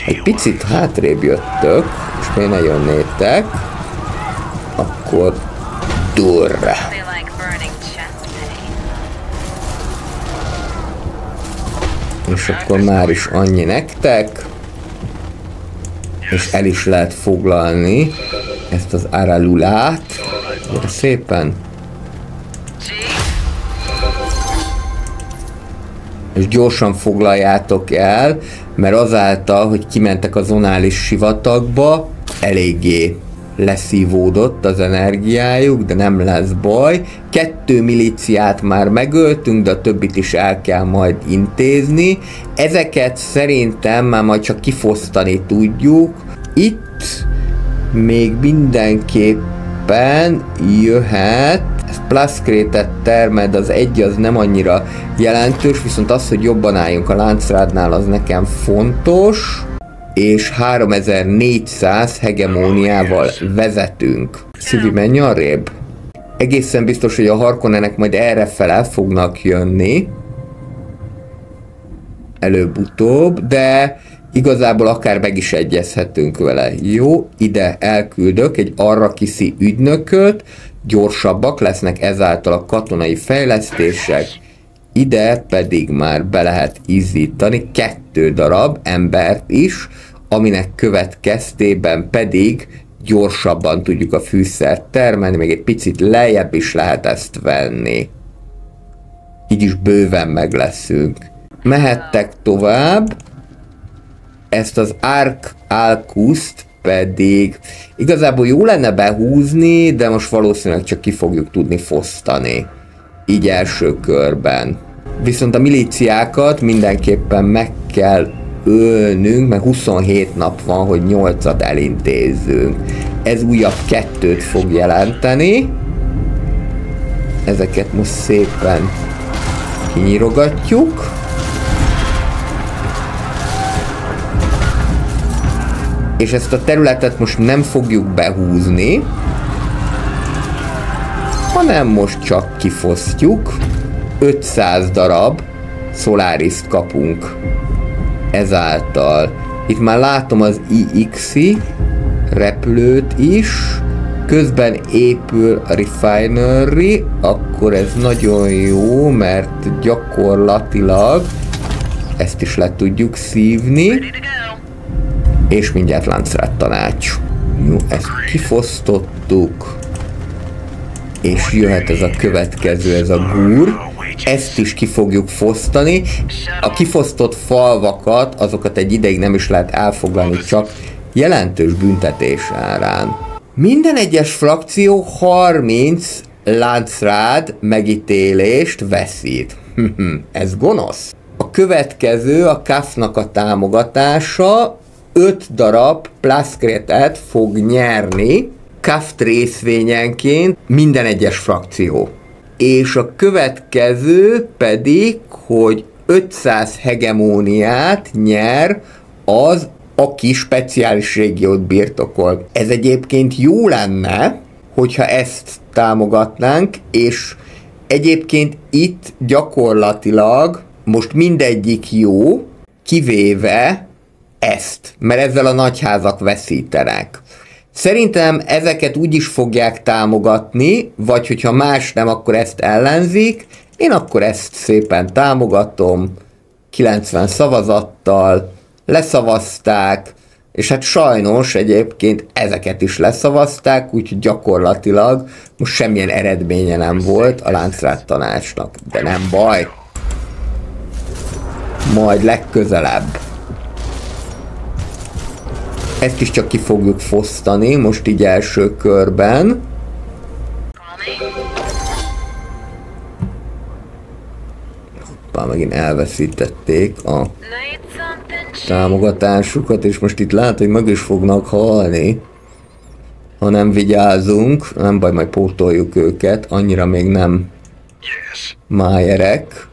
Egy picit hátrébb jöttök, és kéne jönnétek, akkor durra. És akkor már is annyi nektek, és el is lehet foglalni ezt az Aralulát. Szépen. és gyorsan foglaljátok el, mert azáltal, hogy kimentek a zonális sivatagba, eléggé leszívódott az energiájuk, de nem lesz baj. 2 milíciát már megöltünk, de a többit is el kell majd intézni. Ezeket szerintem már majd csak kifosztani tudjuk. Itt még mindenképpen jöhet, ez plascrétet termed, az egy az nem annyira jelentős, viszont az, hogy jobban álljunk a láncrádnál, az nekem fontos, és 3400 hegemóniával vezetünk. Szívi, menj arrébb. Egészen biztos, hogy a Harkonnenek majd errefele fognak jönni. Előbb-utóbb, de igazából akár meg is egyezhetünk vele. Jó, ide elküldök egy Arrakiszi ügynököt, gyorsabbak lesznek ezáltal a katonai fejlesztések, ide pedig már be lehet izzítani 2 darab embert is, aminek következtében pedig gyorsabban tudjuk a fűszert termelni, még egy picit lejjebb is lehet ezt venni. Így is bőven meg leszünk. Mehettek tovább, ezt az Alkuszt pedig igazából jó lenne behúzni, de most valószínűleg csak ki fogjuk tudni fosztani. Így első körben. Viszont a milíciákat mindenképpen meg kell ölnünk, mert 27 nap van, hogy 8-at elintézzünk. Ez újabb 2-t fog jelenteni. Ezeket most szépen kinyirogatjuk. És ezt a területet most nem fogjuk behúzni, hanem most csak kifosztjuk. 500 darab Solariszt kapunk ezáltal. Itt már látom az IX-i repülőt is, közben épül a refinery, akkor ez nagyon jó, mert gyakorlatilag ezt is le tudjuk szívni. És mindjárt láncrád tanács. Jó, ezt kifosztottuk. És jöhet ez a következő, ez a gúr. Ezt is ki fogjuk fosztani. A kifosztott falvakat, azokat egy ideig nem is lehet elfoglalni, csak jelentős büntetés árán. Minden egyes frakció 30 láncrád megítélést veszít. Ez gonosz. A következő a KAF-nak a támogatása. 5 darab plascrétet fog nyerni KAF részvényenként minden egyes frakció. És a következő pedig, hogy 500 hegemóniát nyer az, aki speciális régiót birtokol. Ez egyébként jó lenne, hogyha ezt támogatnánk, és egyébként itt gyakorlatilag most mindegyik jó, kivéve ezt, mert ezzel a nagyházak veszítenek. Szerintem ezeket úgy is fogják támogatni, vagy hogyha más nem, akkor ezt ellenzik. Én akkor ezt szépen támogatom, 90 szavazattal, leszavazták, és hát sajnos egyébként ezeket is leszavazták, úgyhogy gyakorlatilag most semmilyen eredménye nem volt a láncrád tanácsnak, de nem baj. Majd legközelebb. Ezt is csak ki fogjuk fosztani, most így első körben. Hoppá, megint elveszítették a támogatásukat, és most itt lehet, hogy meg is fognak halni. Ha nem vigyázunk, nem baj, majd pótoljuk őket, annyira még nem májerek.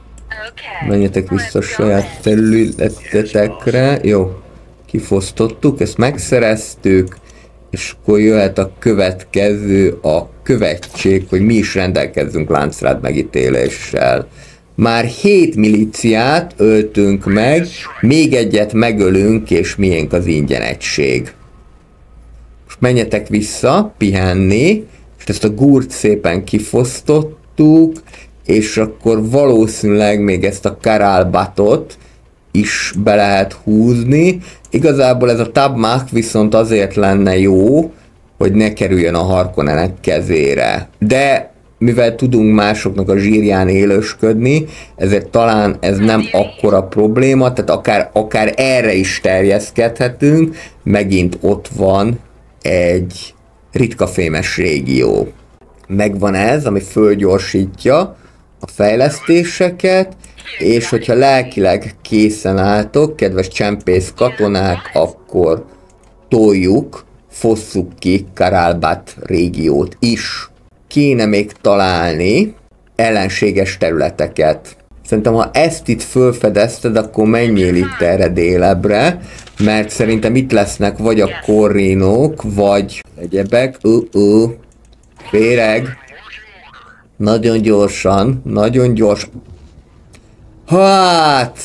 Menjetek vissza a saját területetekre. Jó. Kifosztottuk, ezt megszereztük, és akkor jöhet a következő, a követség, hogy mi is rendelkezzünk láncrád megítéléssel. Már 7 milíciát öltünk meg, még egyet megölünk, és miénk az ingyen egység. Most menjetek vissza, pihenni, és ezt a gúrt szépen kifosztottuk, és akkor valószínűleg még ezt a Karálbatot is be lehet húzni. Igazából ez a Tabmach viszont azért lenne jó, hogy ne kerüljön a Harkonnenek kezére. De mivel tudunk másoknak a zsírján élősködni, ezért talán ez nem akkora probléma, tehát akár erre is terjeszkedhetünk. Megint ott van egy ritka fémes régió. Megvan ez, ami fölgyorsítja a fejlesztéseket, és hogyha lelkileg készen álltok, kedves csempész katonák, akkor toljuk, fosszuk ki Karalbat régiót is. Kéne még találni ellenséges területeket. Szerintem, ha ezt itt fölfedezted, akkor menjél itt erre délebbre, mert szerintem itt lesznek vagy a korrinok, vagy egyebek. Féreg. Nagyon gyorsan, nagyon gyors. Hát,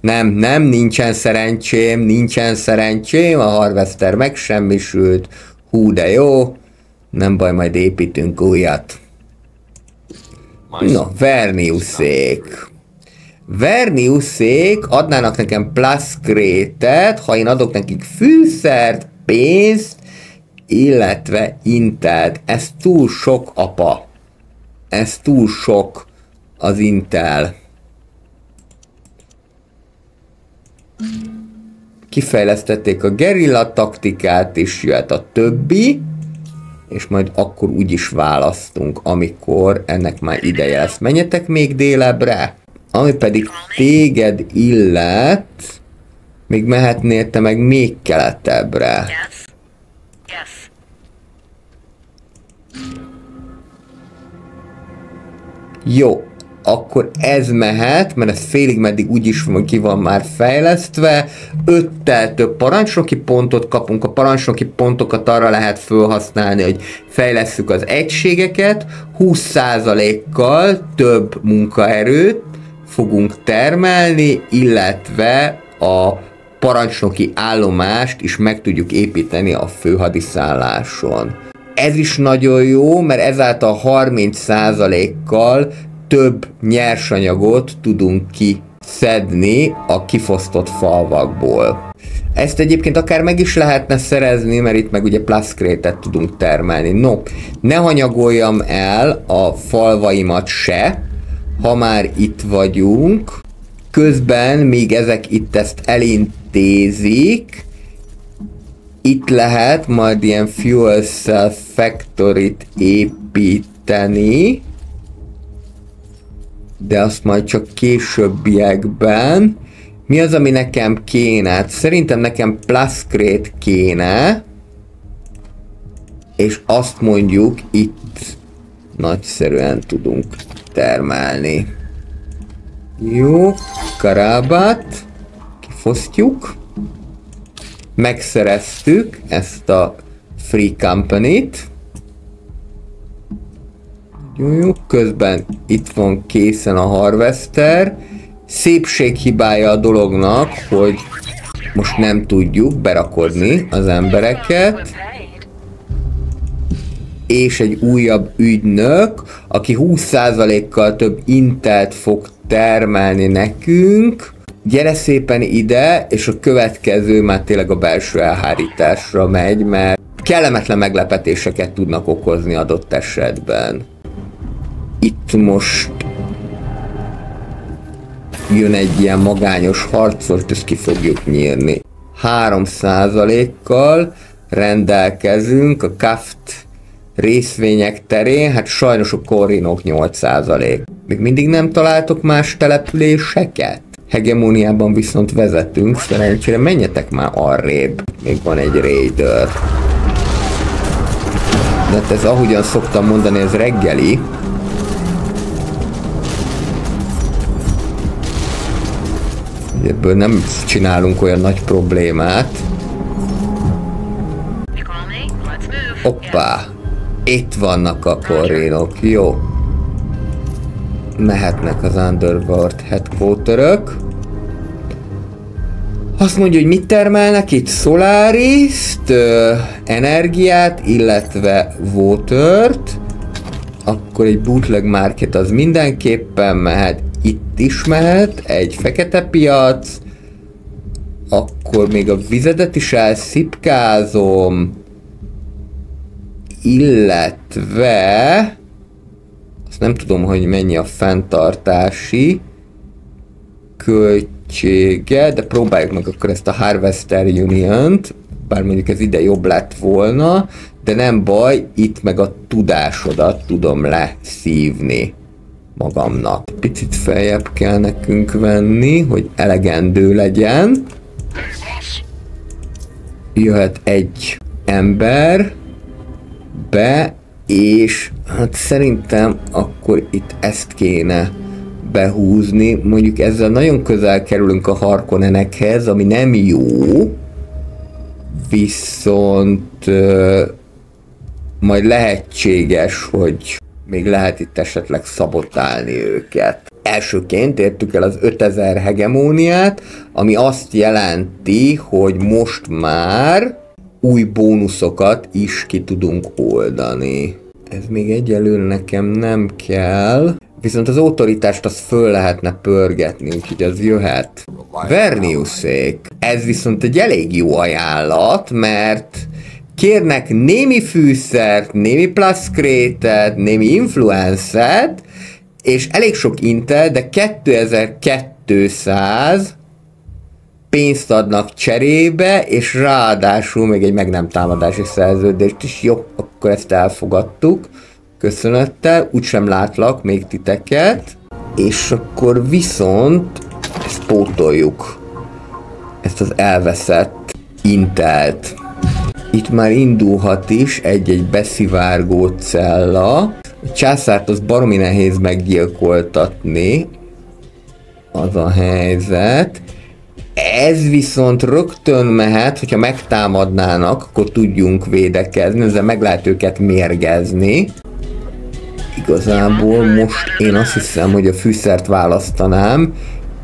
nem, nincsen szerencsém, a harvester megsemmisült. Hú, de jó. Nem baj, majd építünk újat. Na, Verniuszék adnának nekem plaszkrétet, ha én adok nekik fűszert, pénzt, illetve intelt. Ez túl sok, apa. Ez túl sok az intel. Kifejlesztették a gerilla taktikát, és jöhet a többi, és majd akkor úgyis választunk, amikor ennek már ideje lesz. Menjetek még délebbre, ami pedig téged illet, még mehetnél te meg még keletebbre. Jó, akkor ez mehet, mert ez félig meddig úgyis ki van már fejlesztve. 5-tel több parancsnoki pontot kapunk, a parancsnoki pontokat arra lehet felhasználni, hogy fejlesszük az egységeket, 20%-kal több munkaerőt fogunk termelni, illetve a parancsnoki állomást is meg tudjuk építeni a főhadiszálláson. Ez is nagyon jó, mert ezáltal 30%-kal több nyersanyagot tudunk kiszedni a kifosztott falvakból. Ezt egyébként akár meg is lehetne szerezni, mert itt meg ugye plaszkrétet tudunk termelni. No, ne hanyagoljam el a falvaimat se, ha már itt vagyunk. Közben, míg ezek itt ezt elintézik, itt lehet majd ilyen fuel cell factory-t építeni, de azt majd csak későbbiekben. Mi az, ami nekem kéne? Hát szerintem nekem plaszkrét kéne, és azt mondjuk itt nagyszerűen tudunk termelni. Jó, Karalbat, kifosztjuk. Megszereztük ezt a Free Company-t. Jó, közben itt van készen a Harvester. Szépséghibája a dolognak, hogy most nem tudjuk berakodni az embereket. És egy újabb ügynök, aki 20%-kal több intelt fog termelni nekünk. Gyere szépen ide, és a következő már tényleg a belső elhárításra megy, mert kellemetlen meglepetéseket tudnak okozni adott esetben. Itt most jön egy ilyen magányos harcos, ezt ki fogjuk nyírni. 3%-kal rendelkezünk a Kaft részvények terén, hát sajnos a korrinok 8%. Még mindig nem találtok más településeket? Hegemóniában viszont vezetünk, szerencsére menjetek már arrébb. Még van egy raider. De hát ez, ahogyan szoktam mondani, ez reggeli. Ebből nem csinálunk olyan nagy problémát. Hoppá! Itt vannak a korrinok, jó. Mehetnek az Underworld Headquarter-ök. Azt mondja, hogy mit termelnek itt? Solaris-t, energiát, illetve water-t. Akkor egy bootleg market az mindenképpen mehet. Itt is mehet, egy fekete piac. Akkor még a vizedet is elszipkázom. Illetve Nem tudom, hogy mennyi a fenntartási költsége, de próbáljuk meg akkor ezt a Harvester Union-t, bár mondjuk ez ide jobb lett volna, de nem baj, itt meg a tudásodat tudom leszívni magamnak. Picit feljebb kell nekünk venni, hogy elegendő legyen. Jöhet egy ember be, és hát szerintem akkor itt ezt kéne behúzni. Mondjuk ezzel nagyon közel kerülünk a Harkonnenekhez, ami nem jó, viszont majd lehetséges, hogy még lehet itt esetleg szabotálni őket. Elsőként értük el az 5000 hegemóniát, ami azt jelenti, hogy most már új bónuszokat is ki tudunk oldani. Ez még egyelőre nekem nem kell, viszont az autoritást azt föl lehetne pörgetni, úgyhogy az jöhet. Verniuszék. Ez viszont egy elég jó ajánlat, mert kérnek némi fűszert, némi plaszkrétet, némi influencet, és elég sok intel, de 2200 pénzt adnak cserébe, és ráadásul még egy meg nem támadási szerződést is. Jó, akkor ezt elfogadtuk. Köszönettel, úgysem látlak még titeket. És akkor viszont ezt pótoljuk. Ezt az elveszett intelt. Itt már indulhat is egy-egy beszivárgó cella. A császárt az baromi nehéz meggyilkoltatni. Az a helyzet. Ez viszont rögtön mehet, hogyha megtámadnának, akkor tudjunk védekezni, ezzel meg lehet őket mérgezni. Igazából most én azt hiszem, hogy a fűszert választanám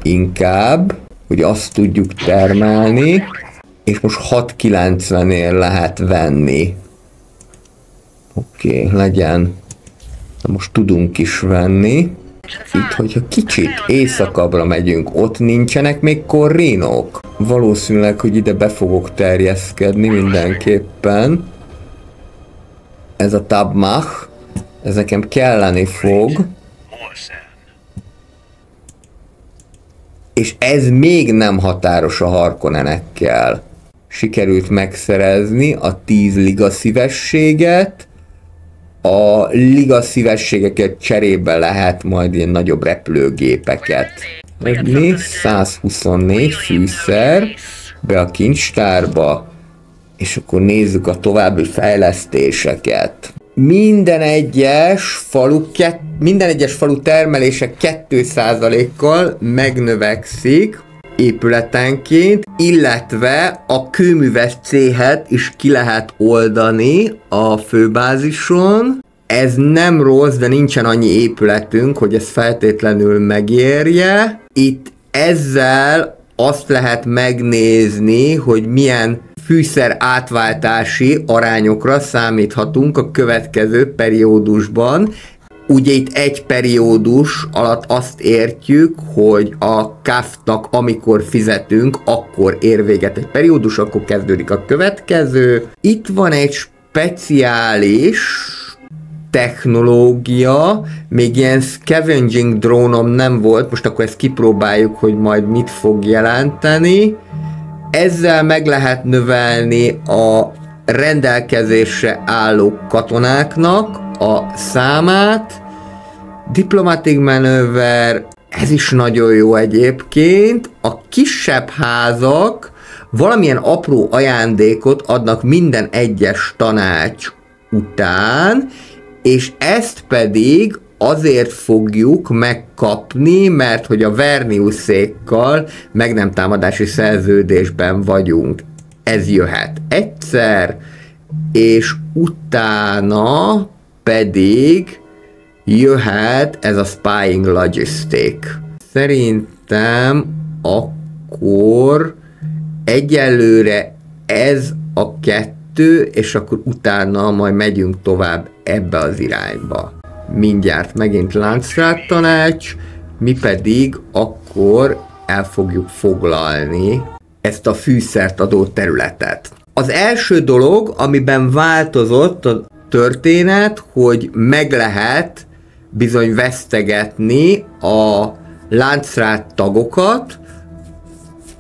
inkább, hogy azt tudjuk termelni, és most 690-ér lehet venni. Oké, legyen. De most tudunk is venni. Itt, hogyha kicsit északabbra megyünk, ott nincsenek még korrinok. Valószínűleg, hogy ide be fogok terjeszkedni mindenképpen. Ez a Tabmach, ez nekem kelleni fog. És ez még nem határos a Harkonnenekkel. Sikerült megszerezni a 10 liga szívességet. A liga szívességeket cserébe lehet majd ilyen nagyobb repülőgépeket. Megnéz, 124 fűszer be a kincstárba, és akkor nézzük a további fejlesztéseket. Minden egyes falu termelése 2%-kal megnövekszik épületenként, illetve a kőműves céhet is ki lehet oldani a főbázison. Ez nem rossz, de nincsen annyi épületünk, hogy ez feltétlenül megérje. Itt ezzel azt lehet megnézni, hogy milyen fűszer átváltási arányokra számíthatunk a következő periódusban. Ugye itt egy periódus alatt azt értjük, hogy a KAF-nak amikor fizetünk, akkor ér véget egy periódus, akkor kezdődik a következő. Itt van egy speciális technológia, még ilyen scavenging drónom nem volt, most akkor ezt kipróbáljuk, hogy majd mit fog jelenteni. Ezzel meg lehet növelni a rendelkezésre álló katonáknak a számát. Diplomatic maneuver, ez is nagyon jó egyébként. A kisebb házak valamilyen apró ajándékot adnak minden egyes tanács után, és ezt pedig azért fogjuk megkapni, mert hogy a Verniuszékkal meg nem támadási szerződésben vagyunk. Ez jöhet egyszer, és utána pedig jöhet ez a Spying Logistic. Szerintem akkor egyelőre ez a 2, és akkor utána majd megyünk tovább ebbe az irányba. Mindjárt megint Láncrát tanács, mi pedig akkor el fogjuk foglalni ezt a fűszert adó területet. Az első dolog, amiben változott a történet, hogy meg lehet bizony vesztegetni a láncrát tagokat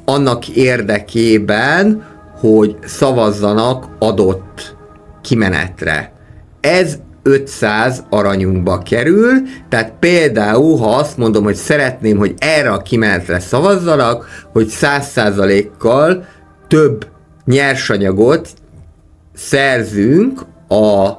annak érdekében, hogy szavazzanak adott kimenetre. Ez 500 aranyunkba kerül, tehát például, ha azt mondom, hogy szeretném, hogy erre a kimenetre szavazzanak, hogy 100%-kal több nyersanyagot szerzünk a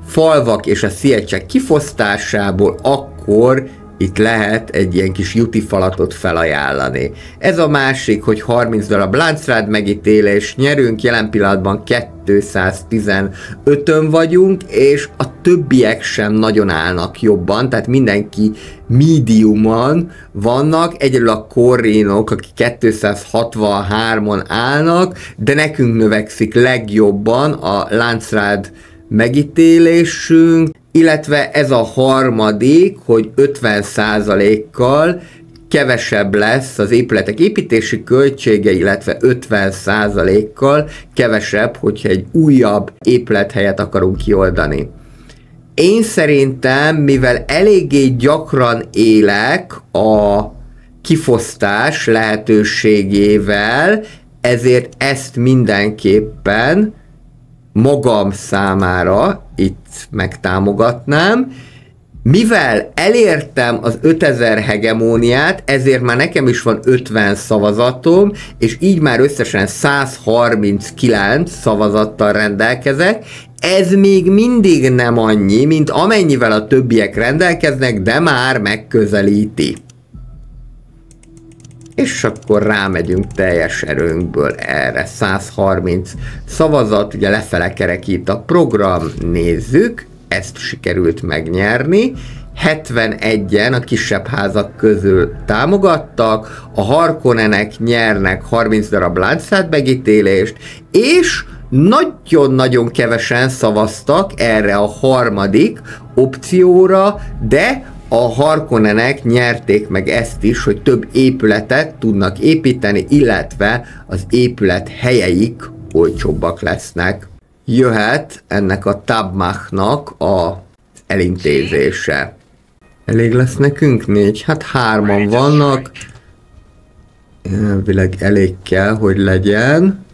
falvak és a sziecsek kifosztásából, akkor itt lehet egy ilyen kis jutifalatot felajánlani. Ez a másik, hogy 30 darab láncrád megítélés nyerünk, jelen pillanatban 215-ön vagyunk, és a többiek sem nagyon állnak jobban, tehát mindenki mediumon vannak, egyedül a korrénok, akik 263-on állnak, de nekünk növekszik legjobban a láncrád megítélésünk, illetve ez a harmadik, hogy 50%-kal kevesebb lesz az épületek építési költsége, illetve 50%-kal kevesebb, hogyha egy újabb épülethelyet akarunk kioldani. Én szerintem, mivel eléggé gyakran élek a kifosztás lehetőségével, ezért ezt mindenképpen magam számára itt megtámogatnám. Mivel elértem az 5000 hegemóniát, ezért már nekem is van 50 szavazatom, és így már összesen 139 szavazattal rendelkezek. Ez még mindig nem annyi, mint amennyivel a többiek rendelkeznek, de már megközelíti. És akkor rámegyünk teljes erőnkből erre. 130 szavazat, ugye lefele kerekít a program, nézzük, ezt sikerült megnyerni. 71-en a kisebb házak közül támogattak, a Harkonnenek nyernek 30 darab láncrád megítélést, és nagyon-nagyon kevesen szavaztak erre a harmadik opcióra, de a Harkonnenek nyerték meg ezt is, hogy több épületet tudnak építeni, illetve az épület helyeik olcsóbbak lesznek. Jöhet ennek a Tabmachnak a elintézése. Elég lesz nekünk 4? Hát 3-an vannak. Elvileg elég kell, hogy legyen.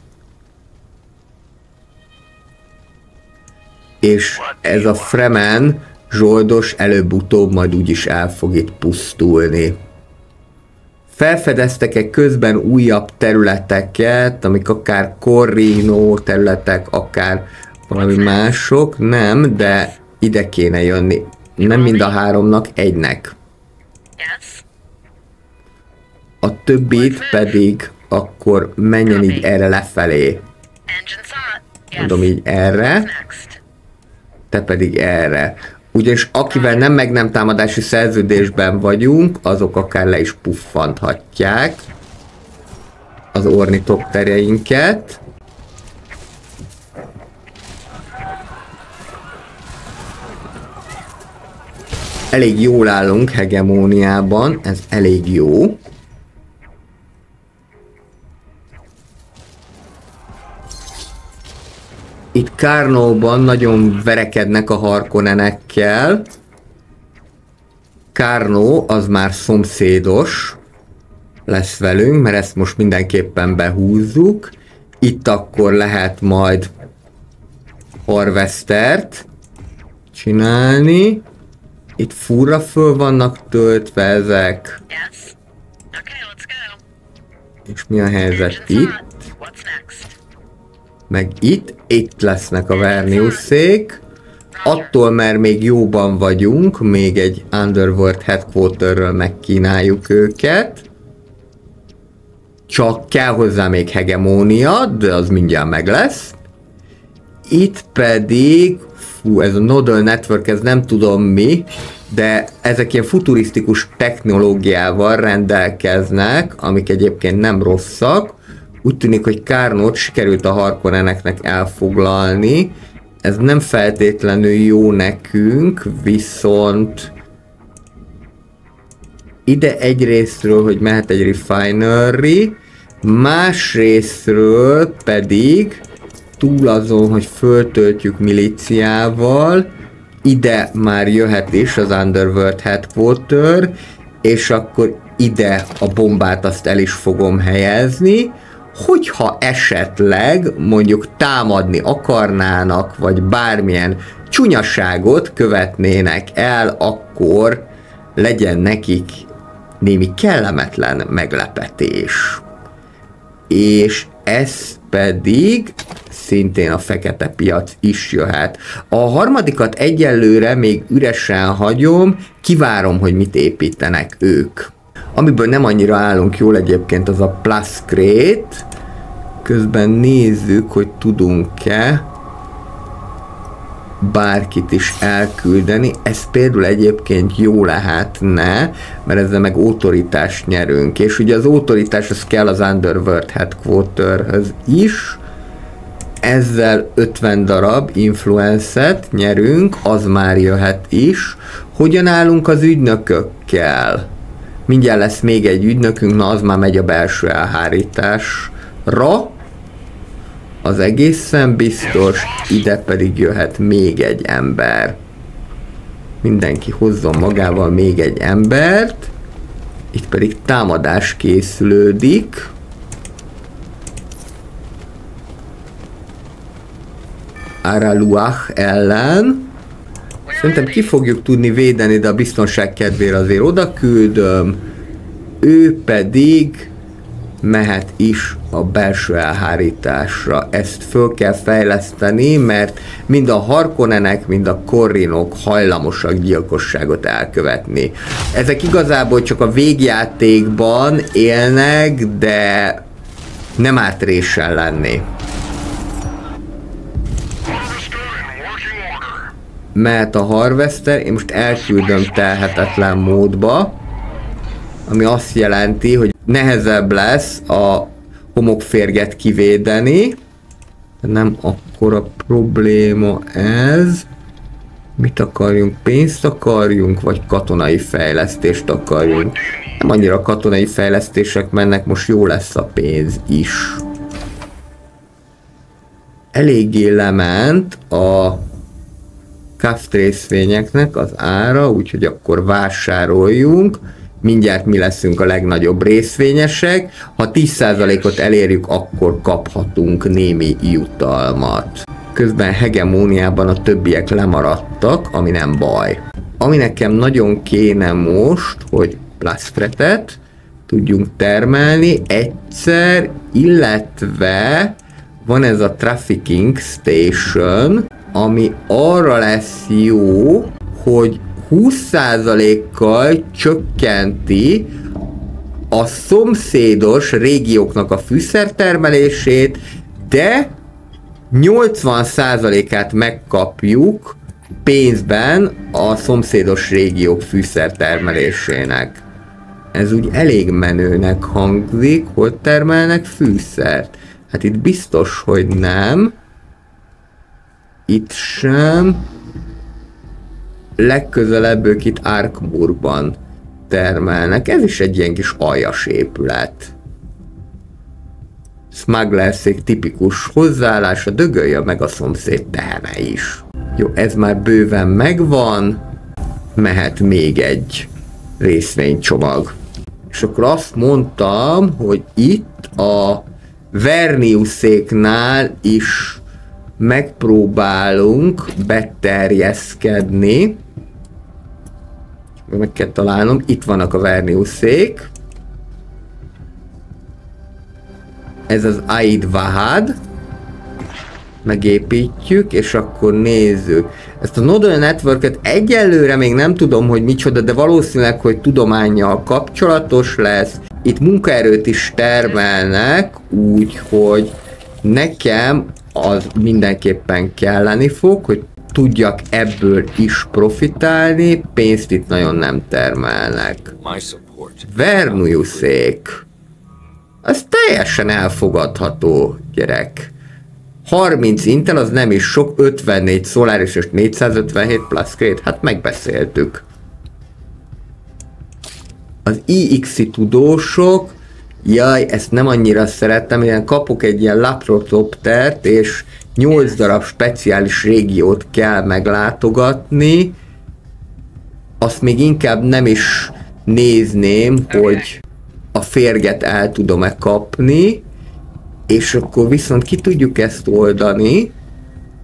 És ez a Fremen zsoldos előbb-utóbb majd úgyis el fog itt pusztulni. Felfedeztek-e közben újabb területeket, amik akár Corrino területek, akár valami mások? Nem, de ide kéne jönni. Nem mind a 3-nak, egynek. A többit pedig akkor menjen így erre lefelé. Mondom így erre. Te pedig erre. Ugyanis akivel nem támadási szerződésben vagyunk, azok akár le is puffanthatják az ornitoptereinket. Elég jól állunk hegemóniában, ez elég jó. Itt Kárnóban nagyon verekednek a Harkonnenekkel. Kárnó az már szomszédos lesz velünk, mert ezt most mindenképpen behúzzuk. Itt akkor lehet majd Harvestert csinálni. Itt furra föl vannak töltve ezek. És mi a helyzet itt? Meg itt lesznek a Verniusszék. Attól, mert még jóban vagyunk, még egy Underworld Headquarterről megkínáljuk őket. Csak kell hozzá még hegemónia, de az mindjárt meg lesz. Itt pedig, ez a Nodal Network, ez nem tudom mi, de ezek ilyen futurisztikus technológiával rendelkeznek, amik egyébként nem rosszak. Úgy tűnik, hogy Kárnót sikerült a Harkonneneknek elfoglalni. Ez nem feltétlenül jó nekünk, viszont ide egyrésztről, hogy mehet egy refinery, másrésztről pedig túl azon, hogy föltöltjük milíciával, ide már jöhet is az Underworld Headquarter, és akkor ide a bombát azt el is fogom helyezni, hogyha esetleg mondjuk támadni akarnának, vagy bármilyen csúnyaságot követnének el, akkor legyen nekik némi kellemetlen meglepetés. És ez pedig szintén a fekete piac is jöhet. A harmadikat egyelőre még üresen hagyom, kivárom, hogy mit építenek ők. Amiből nem annyira állunk jól egyébként, az a Plus Crate. Közben nézzük, hogy tudunk-e bárkit is elküldeni. Ez például egyébként jó lehetne, mert ezzel meg autoritást nyerünk. És ugye az autoritás az kell az Underworld Headquarterhöz is. Ezzel 50 darab influence-et nyerünk, az már jöhet is. Hogyan állunk az ügynökökkel? Mindjárt lesz még egy ügynökünk, na az már megy a belső elhárításra. Az egészen biztos, ide pedig jöhet még egy ember. Mindenki hozzon magával még egy embert. Itt pedig támadás készülődik. Araluach ellen. Szerintem ki fogjuk tudni védeni, de a biztonság kedvére azért oda küldöm. Ő pedig mehet is a belső elhárításra. Ezt föl kell fejleszteni, mert mind a Harkonnenek, mind a Corrinok hajlamosak gyilkosságot elkövetni. Ezek igazából csak a végjátékban élnek, de nem árt résen lenni. Mehet a Harvester, én most elküldöm telhetetlen módba, ami azt jelenti, hogy nehezebb lesz a homokférget kivédeni. Nem akkora probléma ez. Mit akarjunk? Pénzt akarjunk, vagy katonai fejlesztést akarjunk? Nem annyira katonai fejlesztések mennek, most jó lesz a pénz is. Eléggé lement a Craft részvényeknek az ára, úgyhogy akkor vásároljunk. Mindjárt mi leszünk a legnagyobb részvényesek. Ha 10%-ot elérjük, akkor kaphatunk némi jutalmat. Közben hegemóniában a többiek lemaradtak, ami nem baj. Ami nekem nagyon kéne most, hogy plaszfretet tudjunk termelni egyszer, illetve van ez a Trafficking Station, ami arra lesz jó, hogy 20%-kal csökkenti a szomszédos régióknak a fűszertermelését, de 80%-át megkapjuk pénzben a szomszédos régiók fűszertermelésének. Ez úgy elég menőnek hangzik, hogy termelnek fűszert. Hát itt biztos, hogy nem. Itt sem. Legközelebb ők itt Arkmurban termelnek. Ez is egy ilyen kis aljas épület. Smugglerszék tipikus hozzáállása, dögölje meg a szomszéd tehene is. Jó, ez már bőven megvan. Mehet még egy részvénycsomag. És akkor azt mondtam, hogy itt a Verniuszéknál is megpróbálunk beterjeszkedni. Meg kell találnom, itt vannak a Verniuszék. Ez az Aid Vahad. Megépítjük, és akkor nézzük. Ezt a Nodal Network-et egyelőre még nem tudom, hogy micsoda, de valószínűleg, hogy tudománnyal kapcsolatos lesz. Itt munkaerőt is termelnek, úgyhogy nekem az mindenképpen kelleni fog, hogy tudjak ebből is profitálni, pénzt itt nagyon nem termelnek. Verniuszék. Az teljesen elfogadható, gyerek. 30 Intel az nem is sok, 54 Solaris és 457 Pluscrate, hát megbeszéltük. Az IX-i tudósok, jaj, ezt nem annyira szerettem, ilyen kapok egy ilyen laptoptert, és 8 darab speciális régiót kell meglátogatni. Azt még inkább nem is nézném, hogy a férget el tudom-e kapni, és akkor viszont ki tudjuk ezt oldani.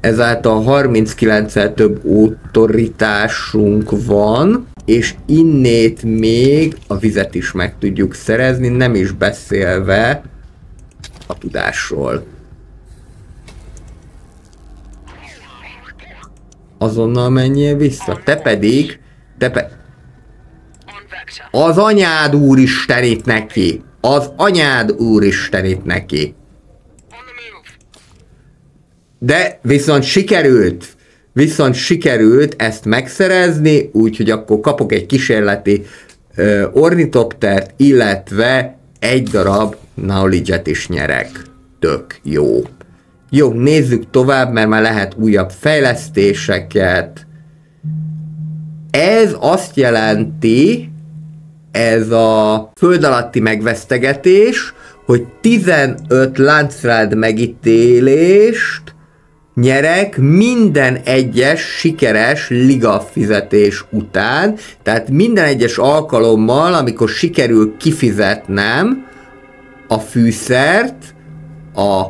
Ezáltal 39-el több autoritásunk van, és innét még a vizet is meg tudjuk szerezni, nem is beszélve a tudásról. Azonnal menjél vissza, te pedig, az anyád úristenit neki! Az anyád úristenit neki! De viszont sikerült ezt megszerezni, úgyhogy akkor kapok egy kísérleti ornitoptert, illetve egy darab knowledge-et is nyerek. Tök jó. Jó, nézzük tovább, mert már lehet újabb fejlesztéseket. Ez azt jelenti, ez a föld alatti megvesztegetés, hogy 15 láncrád megítélést nyerek minden egyes sikeres liga fizetés után, tehát minden egyes alkalommal, amikor sikerül kifizetnem a fűszert a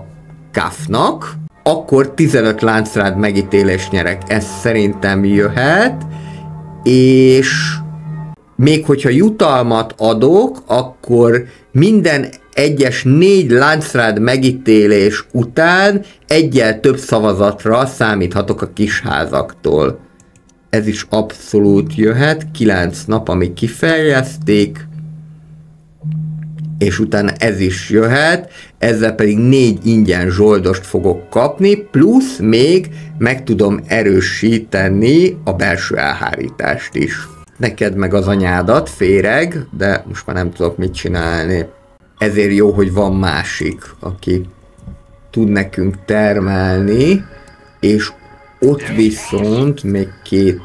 Kafnak, akkor 15 láncrád megítélést nyerek. Ez szerintem jöhet, és még hogyha jutalmat adok, akkor minden egyes 4 láncrád megítélés után egyel több szavazatra számíthatok a kisházaktól. Ez is abszolút jöhet, 9 nap, amíg kifejleszték, és utána ez is jöhet, ezzel pedig 4 ingyen zsoldost fogok kapni, plusz még meg tudom erősíteni a belső elhárítást is. Neked meg az anyádat, féreg, de most már nem tudok mit csinálni. Ezért jó, hogy van másik, aki tud nekünk termelni, és ott viszont még 2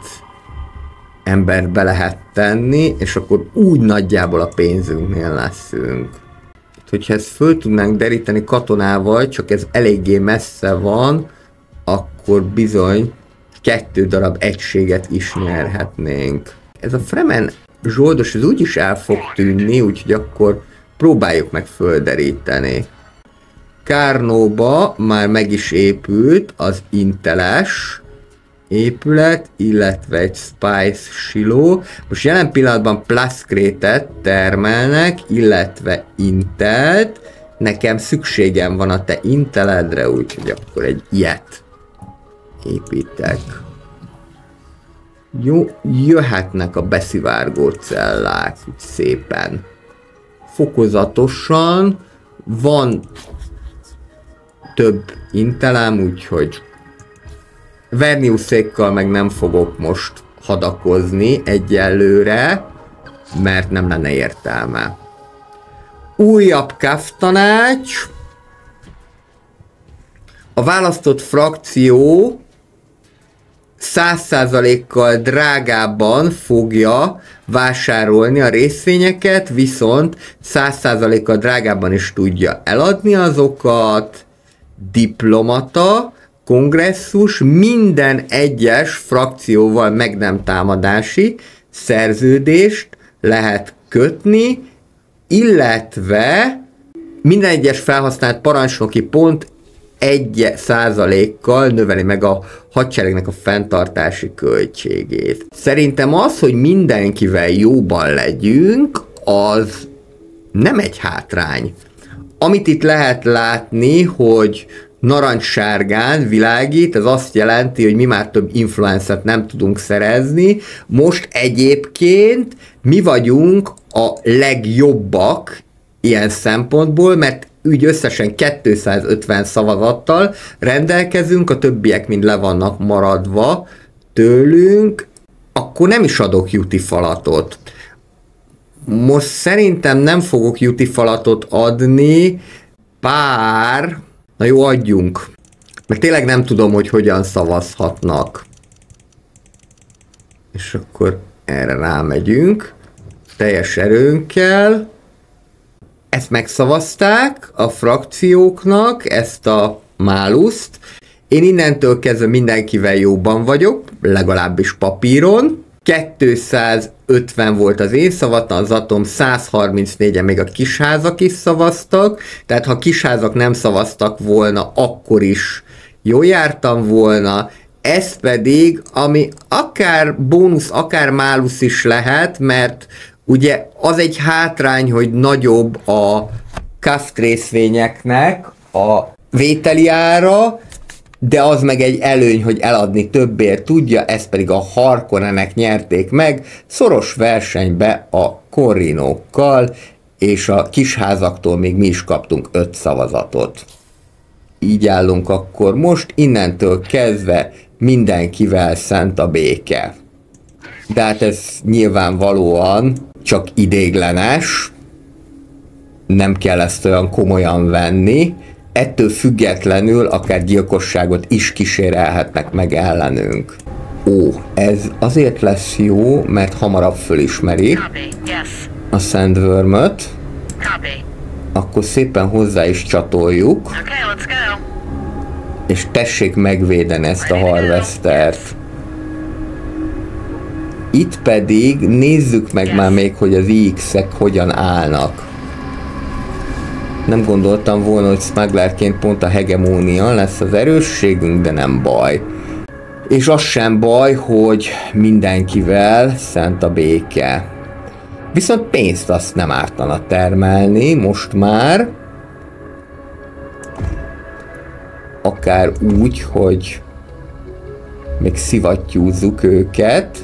embert be lehet tenni, és akkor úgy nagyjából a pénzünknél leszünk. Hogyha ezt föl tudnánk deríteni katonával, csak ez eléggé messze van, akkor bizony 2 darab egységet is nyerhetnénk. Ez a Fremen zsoldos, ez úgyis el fog tűnni, úgyhogy akkor próbáljuk meg földeríteni. Kárnóba már meg is épült az inteles épület, illetve egy spice siló. Most jelen pillanatban plaszkrétet termelnek, illetve intelt. Nekem szükségem van a te inteledre, úgyhogy akkor egy ilyet építek. Jó, jöhetnek a beszivárgó cellák, úgy szépen. Fokozatosan van több intelem, úgyhogy verniuszékkal meg nem fogok most hadakozni egyelőre, mert nem lenne értelme. Újabb kaftanács. A választott frakció 100%-kal drágábban fogja vásárolni a részvényeket, viszont 100%-kal drágábban is tudja eladni azokat. Diplomata, kongresszus, minden egyes frakcióval meg nem támadási szerződést lehet kötni, illetve minden egyes felhasznált parancsnoki pont 1%-kal növeli meg a hadseregnek a fenntartási költségét. Szerintem az, hogy mindenkivel jóban legyünk, az nem egy hátrány. Amit itt lehet látni, hogy narancssárgán világít, ez azt jelenti, hogy mi már több influencert nem tudunk szerezni. Most egyébként mi vagyunk a legjobbak ilyen szempontból, mert úgy összesen 250 szavazattal rendelkezünk, a többiek mind le vannak maradva tőlünk, akkor nem is adok jutifalatot. Most szerintem nem fogok jutifalatot adni, bár... Na jó, adjunk. Mert tényleg nem tudom, hogy hogyan szavazhatnak. És akkor erre rámegyünk. Teljes erőnkkel. Ezt megszavazták a frakcióknak, ezt a máluszt, Én innentől kezdve mindenkivel jóban vagyok, legalábbis papíron. 250 volt az én szavazatom, 134-en még a kisházak is szavaztak, tehát ha kisházak nem szavaztak volna, akkor is jól jártam volna. Ez pedig, ami akár bónusz, akár málusz is lehet, mert ugye az egy hátrány, hogy nagyobb a KAFT részvényeknek a vételi ára, de az meg egy előny, hogy eladni többért tudja, ezt pedig a Harkonnenek nyerték meg, szoros versenybe a Corrinókkal, és a kisházaktól még mi is kaptunk 5 szavazatot. Így állunk akkor most, innentől kezdve mindenkivel szent a béke. De hát ez nyilvánvalóan csak idéglenes, nem kell ezt olyan komolyan venni, ettől függetlenül akár gyilkosságot is kísérelhetnek meg ellenünk. Ó, ez azért lesz jó, mert hamarabb fölismeri a Sandwormöt, akkor szépen hozzá is csatoljuk, és tessék megvédeni ezt a Harvestert. Itt pedig nézzük meg már még, hogy az IX-ek hogyan állnak. Nem gondoltam volna, hogy smugglerként pont a hegemónia lesz az erősségünk, de nem baj. És az sem baj, hogy mindenkivel szent a béke. Viszont pénzt azt nem ártana termelni, most már. Akár úgy, hogy még szivattyúzzuk őket.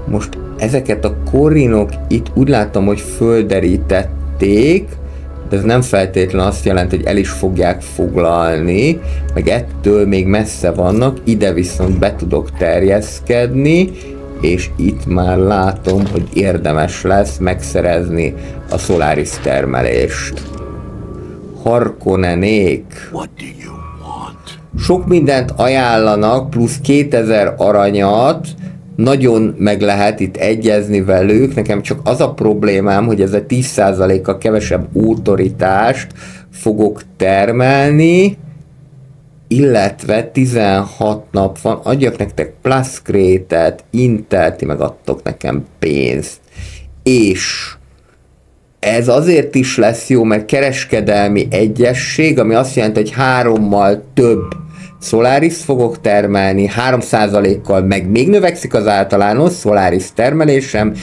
Most ezeket a Corrinok itt úgy látom, hogy földerítették, de ez nem feltétlenül azt jelenti, hogy el is fogják foglalni, meg ettől még messze vannak, ide viszont be tudok terjeszkedni, és itt már látom, hogy érdemes lesz megszerezni a Solaris termelést. Harkonnenék. Sok mindent ajánlanak, plusz 2000 aranyat, nagyon meg lehet itt egyezni velük, nekem csak az a problémám, hogy ez a 10%-kal kevesebb autoritást fogok termelni, illetve 16 nap van, adjak nektek plusz crate-et, intelt, ti meg adtok nekem pénzt. És ez azért is lesz jó, mert kereskedelmi egyesség, ami azt jelenti, hogy 3-mal több Solaris fogok termelni, 3%-kal meg még növekszik az általános Solaris termelésem,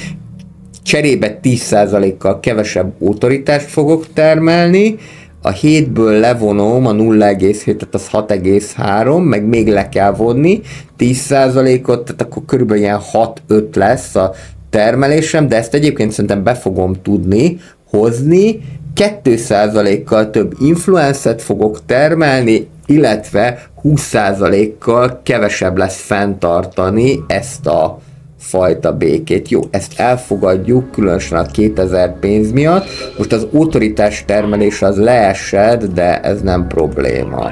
cserébe 10%-kal kevesebb autoritást fogok termelni, a 7-ből levonom a 0,7-et, az 6,3, meg még le kell vonni 10%-ot, tehát akkor körülbelül ilyen 6-5 lesz a termelésem, de ezt egyébként szerintem be fogom tudni hozni, 2%-kal több influencet fogok termelni, illetve 20%-kal kevesebb lesz fenntartani ezt a fajta békét. Jó, ezt elfogadjuk, különösen a 2000 pénz miatt. Most az autoritás termelés az leesett, de ez nem probléma.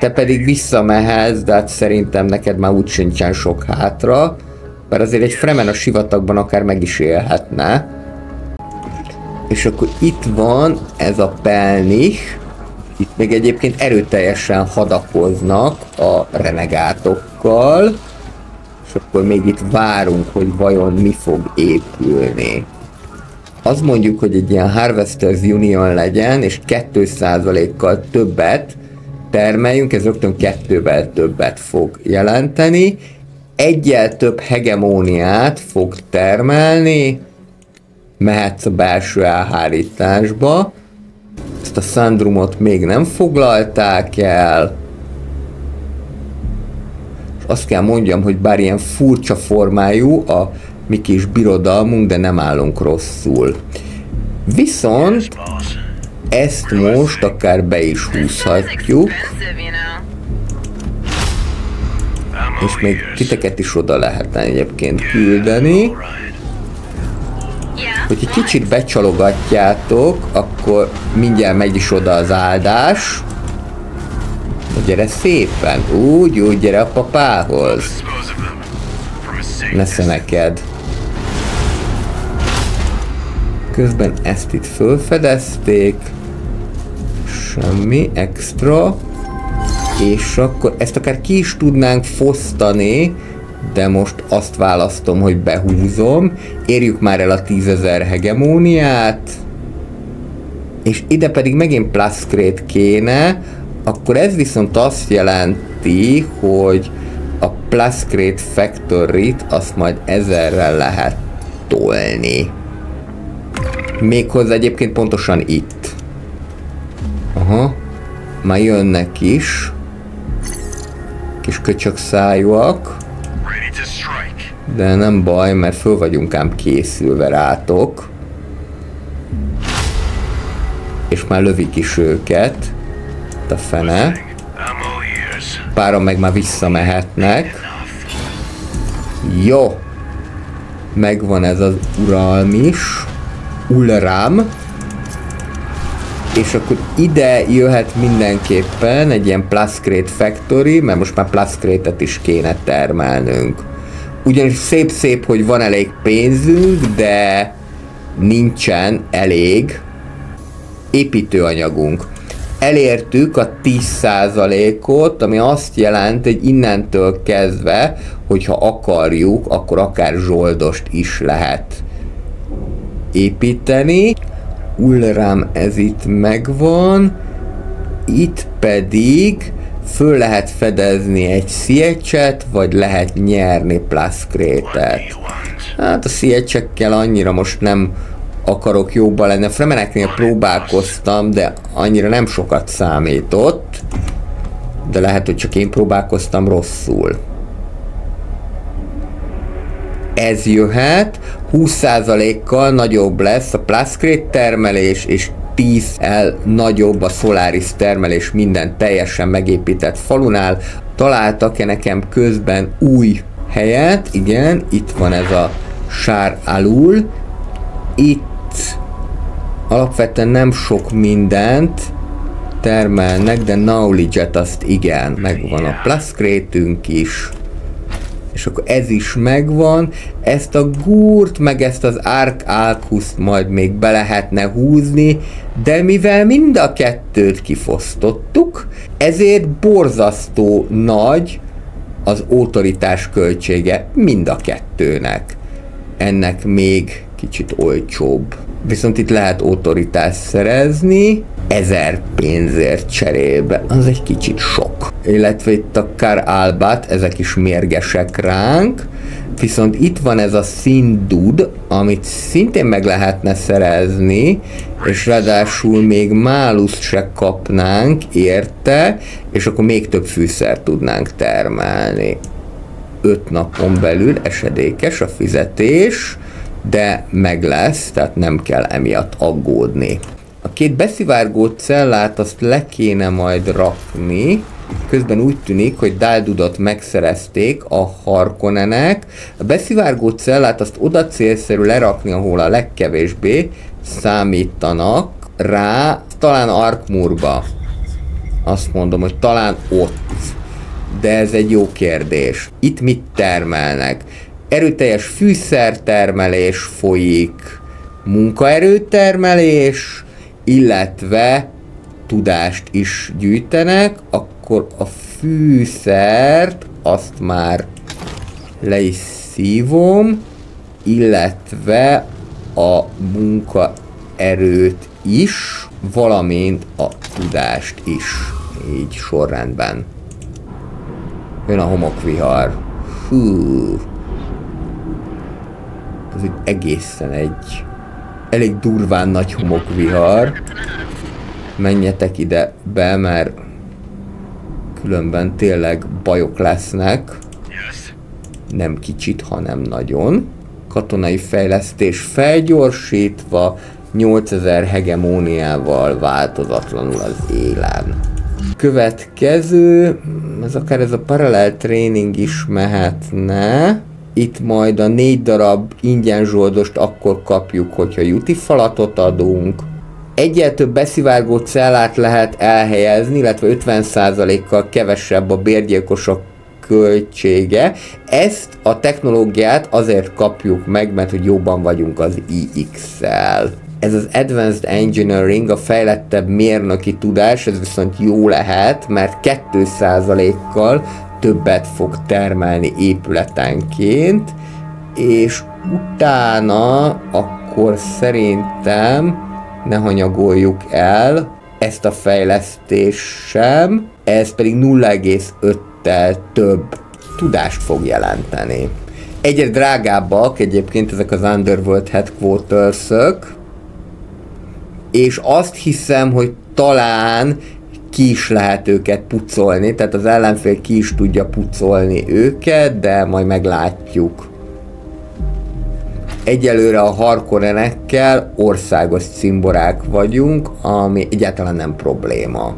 Te pedig visszamehetsz, de hát szerintem neked már úgy sincsen sok hátra, mert azért egy Fremen a sivatagban akár meg is élhetne. És akkor itt van ez a Pelnich, itt még egyébként erőteljesen hadakoznak a renegátokkal, és akkor még itt várunk, hogy vajon mi fog épülni. Azt mondjuk, hogy egy ilyen Harvesters Union legyen, és 2%-kal többet termeljünk, ez rögtön 2-vel többet fog jelenteni, 1-jel több hegemóniát fog termelni, mehetsz a belső elhárításba. Ezt a Sandrumot még nem foglalták el. És azt kell mondjam, hogy bár ilyen furcsa formájú a mi kis birodalmunk, de nem állunk rosszul. Viszont ezt most akár be is húzhatjuk. És még titeket is oda lehetne egyébként küldeni. Hogy egy kicsit becsalogatjátok, akkor mindjárt megy is oda az áldás. Gyere szépen, úgy, gyere a papához. Nesze neked. Közben ezt itt fölfedezték. Semmi extra. És akkor ezt akár ki is tudnánk fosztani, de most azt választom, hogy behúzom. Érjük már el a 10.000 hegemóniát. És ide pedig megint Plascrate kéne, akkor ez viszont azt jelenti, hogy a Plascrate Factory-t azt majd 1000-rel lehet tolni. Méghozzá egyébként pontosan itt. Aha, már jönnek is. Kis köcsök szájúak. De nem baj, mert föl vagyunk ám készülve rátok. És már lövik is őket. A fene. Páran meg már visszamehetnek. Jó. Megvan ez az uralm is. Ulram. És akkor ide jöhet mindenképpen egy ilyen Plascrate Factory, mert most már Plascrate-et is kéne termelnünk. Ugyanis szép-szép, hogy van elég pénzünk, de nincsen elég építőanyagunk. Elértük a 10%-ot, ami azt jelenti, hogy innentől kezdve, hogyha akarjuk, akkor akár zsoldost is lehet építeni. Ulram, ez itt megvan, itt pedig föl lehet fedezni egy Siege-et, vagy lehet nyerni Plascrate-et. Hát a Siege-ekkel annyira most nem akarok jobban lenni. A Fremeneknél próbálkoztam, de annyira nem sokat számított. De lehet, hogy csak én próbálkoztam rosszul. Ez jöhet, 20%-kal nagyobb lesz a Plascrate termelés, és 10-el nagyobb a Solaris termelés minden teljesen megépített falunál. Találtak-e nekem közben új helyet? Igen, itt van ez a Shar Alul. Itt alapvetően nem sok mindent termelnek, de knowledge-et azt igen, megvan a Plascrate-ünk is. És akkor ez is megvan, ezt a gúrt, meg ezt az Arc Alchust majd még be lehetne húzni, de mivel mind a kettőt kifosztottuk, ezért borzasztó nagy az autoritás költsége mind a kettőnek. Ennek még kicsit olcsóbb. Viszont itt lehet autoritást szerezni, 1000 pénzért cserébe, az egy kicsit sok. Illetve itt a Kar Albat, ezek is mérgesek ránk, viszont itt van ez a Sindud, amit szintén meg lehetne szerezni, és ráadásul még máluszt se kapnánk érte, és akkor még több fűszert tudnánk termelni. 5 napon belül esedékes a fizetés, de meg lesz, tehát nem kell emiatt aggódni. A 2 beszivárgó cellát azt le kéne majd rakni, közben úgy tűnik, hogy Daldudot megszerezték a Harkonnenek. A beszivárgó cellát azt oda célszerű lerakni, ahol a legkevésbé számítanak rá, talán Arkmurba. Azt mondom, hogy talán ott. De ez egy jó kérdés. Itt mit termelnek? Erőteljes fűszertermelés folyik, munkaerőtermelés, illetve tudást is gyűjtenek, akkor a fűszert azt már le is szívom, illetve a munkaerőt is, valamint a tudást is, így sorrendben. Jön a homokvihar. Hú. Ez egészen egy elég durván nagy homokvihar. Menjetek ide be, mert különben tényleg bajok lesznek. Nem kicsit, hanem nagyon. Katonai fejlesztés felgyorsítva, 8000 hegemóniával változatlanul az élen. Következő, ez a parallel training is mehetne. Itt majd a 4 darab ingyen zsoldost akkor kapjuk, hogyha Juti falatot adunk. Egyel több beszivárgó cellát lehet elhelyezni, illetve 50%-kal kevesebb a bérgyilkosok költsége. Ezt a technológiát azért kapjuk meg, mert hogy jobban vagyunk az IX-szel. Ez az Advanced Engineering, a fejlettebb mérnöki tudás, ez viszont jó lehet, mert 2%-kal többet fog termelni épületenként, és utána akkor szerintem ne hanyagoljuk el ezt a fejlesztést sem, ez pedig 0,5-tel több tudást fog jelenteni. Egyre drágábbak egyébként ezek az Underworld Headquarters-ök, és azt hiszem, hogy talán ki is lehet őket pucolni, tehát az ellenfél ki is tudja pucolni őket, de majd meglátjuk. Egyelőre a Harkonnenekkel országos cimborák vagyunk, ami egyáltalán nem probléma.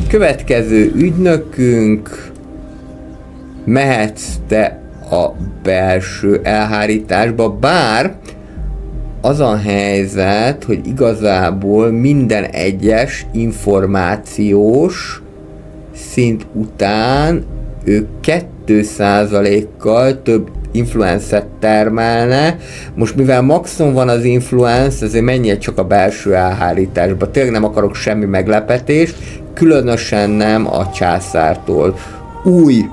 Következő ügynökünk, mehetsz te a belső elhárításba, bár az a helyzet, hogy igazából minden egyes információs szint után ő 2%-kal több influencet termelne. Most mivel maxon van az influence, ezért menjél csak a belső elhárításba. Tényleg nem akarok semmi meglepetést, különösen nem a császártól. Új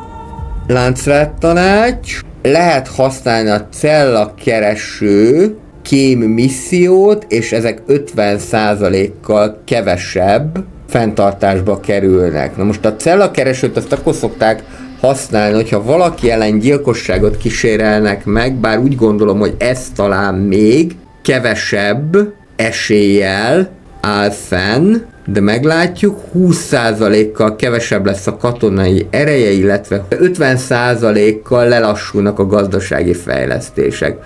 láncrettanács, lehet használni a cella kereső kém missziót, és ezek 50%-kal kevesebb fenntartásba kerülnek. Na most a cellakeresőt azt akkor szokták használni, hogyha valaki ellen gyilkosságot kísérelnek meg, bár úgy gondolom, hogy ez talán még kevesebb eséllyel áll fenn, de meglátjuk, 20%-kal kevesebb lesz a katonai ereje, illetve 50%-kal lelassulnak a gazdasági fejlesztések.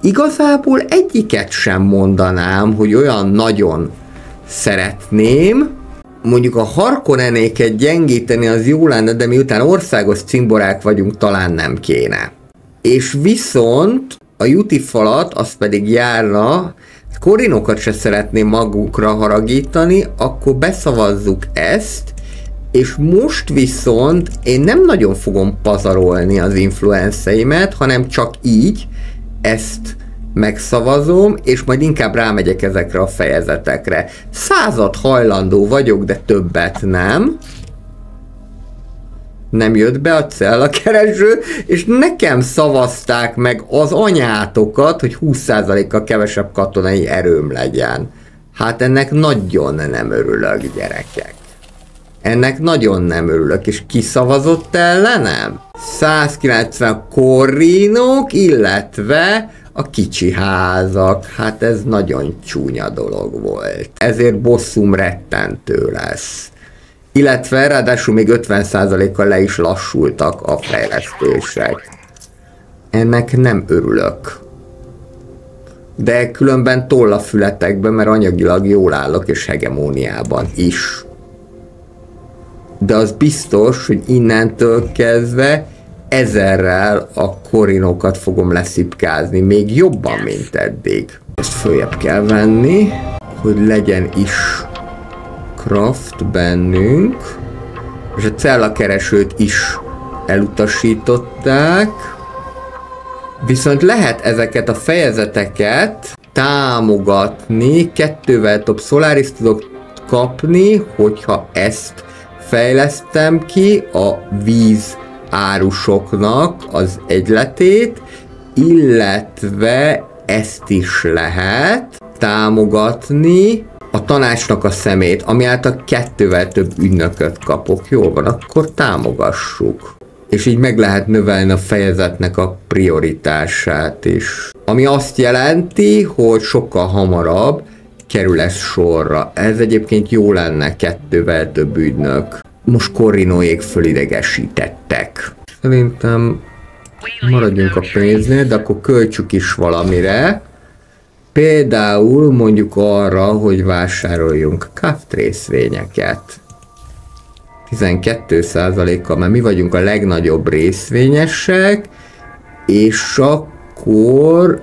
Igazából egyiket sem mondanám, hogy olyan nagyon szeretném. Mondjuk a Harkonnenéket gyengíteni az jó lenne, de miután országos cimborák vagyunk, talán nem kéne. És viszont a Juti falat, az pedig járna, Corrinokat se szeretném magukra haragítani, akkor beszavazzuk ezt, és most viszont én nem nagyon fogom pazarolni az influenceimet, hanem csak így ezt megszavazom, és majd inkább rámegyek ezekre a fejezetekre. 100-at hajlandó vagyok, de többet nem. Nem jött be a cellakereső, és nekem szavazták meg az anyátokat, hogy 20%-kal kevesebb katonai erőm legyen. Hát ennek nagyon nem örülök, gyerekek. Ennek nagyon nem örülök, és ki szavazott ellenem? 190 Corrinok, illetve a kicsi házak. Hát ez nagyon csúnya dolog volt. Ezért bosszúm rettentő lesz. Illetve ráadásul még 50%-kal le is lassultak a fejlesztések. Ennek nem örülök. De különben toll a fületekbe, mert anyagilag jól állok, és hegemóniában is. De az biztos, hogy innentől kezdve 1000-rel a Corrinokat fogom leszipkázni, még jobban, mint eddig. Ezt följebb kell venni, hogy legyen is craft bennünk, és a cellakeresőt is elutasították. Viszont lehet ezeket a fejezeteket támogatni, 2-vel több Solaris tudok kapni, hogyha ezt fejlesztem ki, a víz árusoknak az egyletét, illetve ezt is lehet támogatni, a tanácsnak a szemét, ami által 2-vel több ügynököt kapok. Jól van, akkor támogassuk. És így meg lehet növelni a fejezetnek a prioritását is. Ami azt jelenti, hogy sokkal hamarabb kerül ez sorra. Ez egyébként jó lenne 2-vel több ügynök. Most Corrinoék fölidegesítettek. Szerintem maradjunk a pénznél, de akkor költsük is valamire. Például mondjuk arra, hogy vásároljunk craft részvényeket. 12%-kal, mert mi vagyunk a legnagyobb részvényesek, és akkor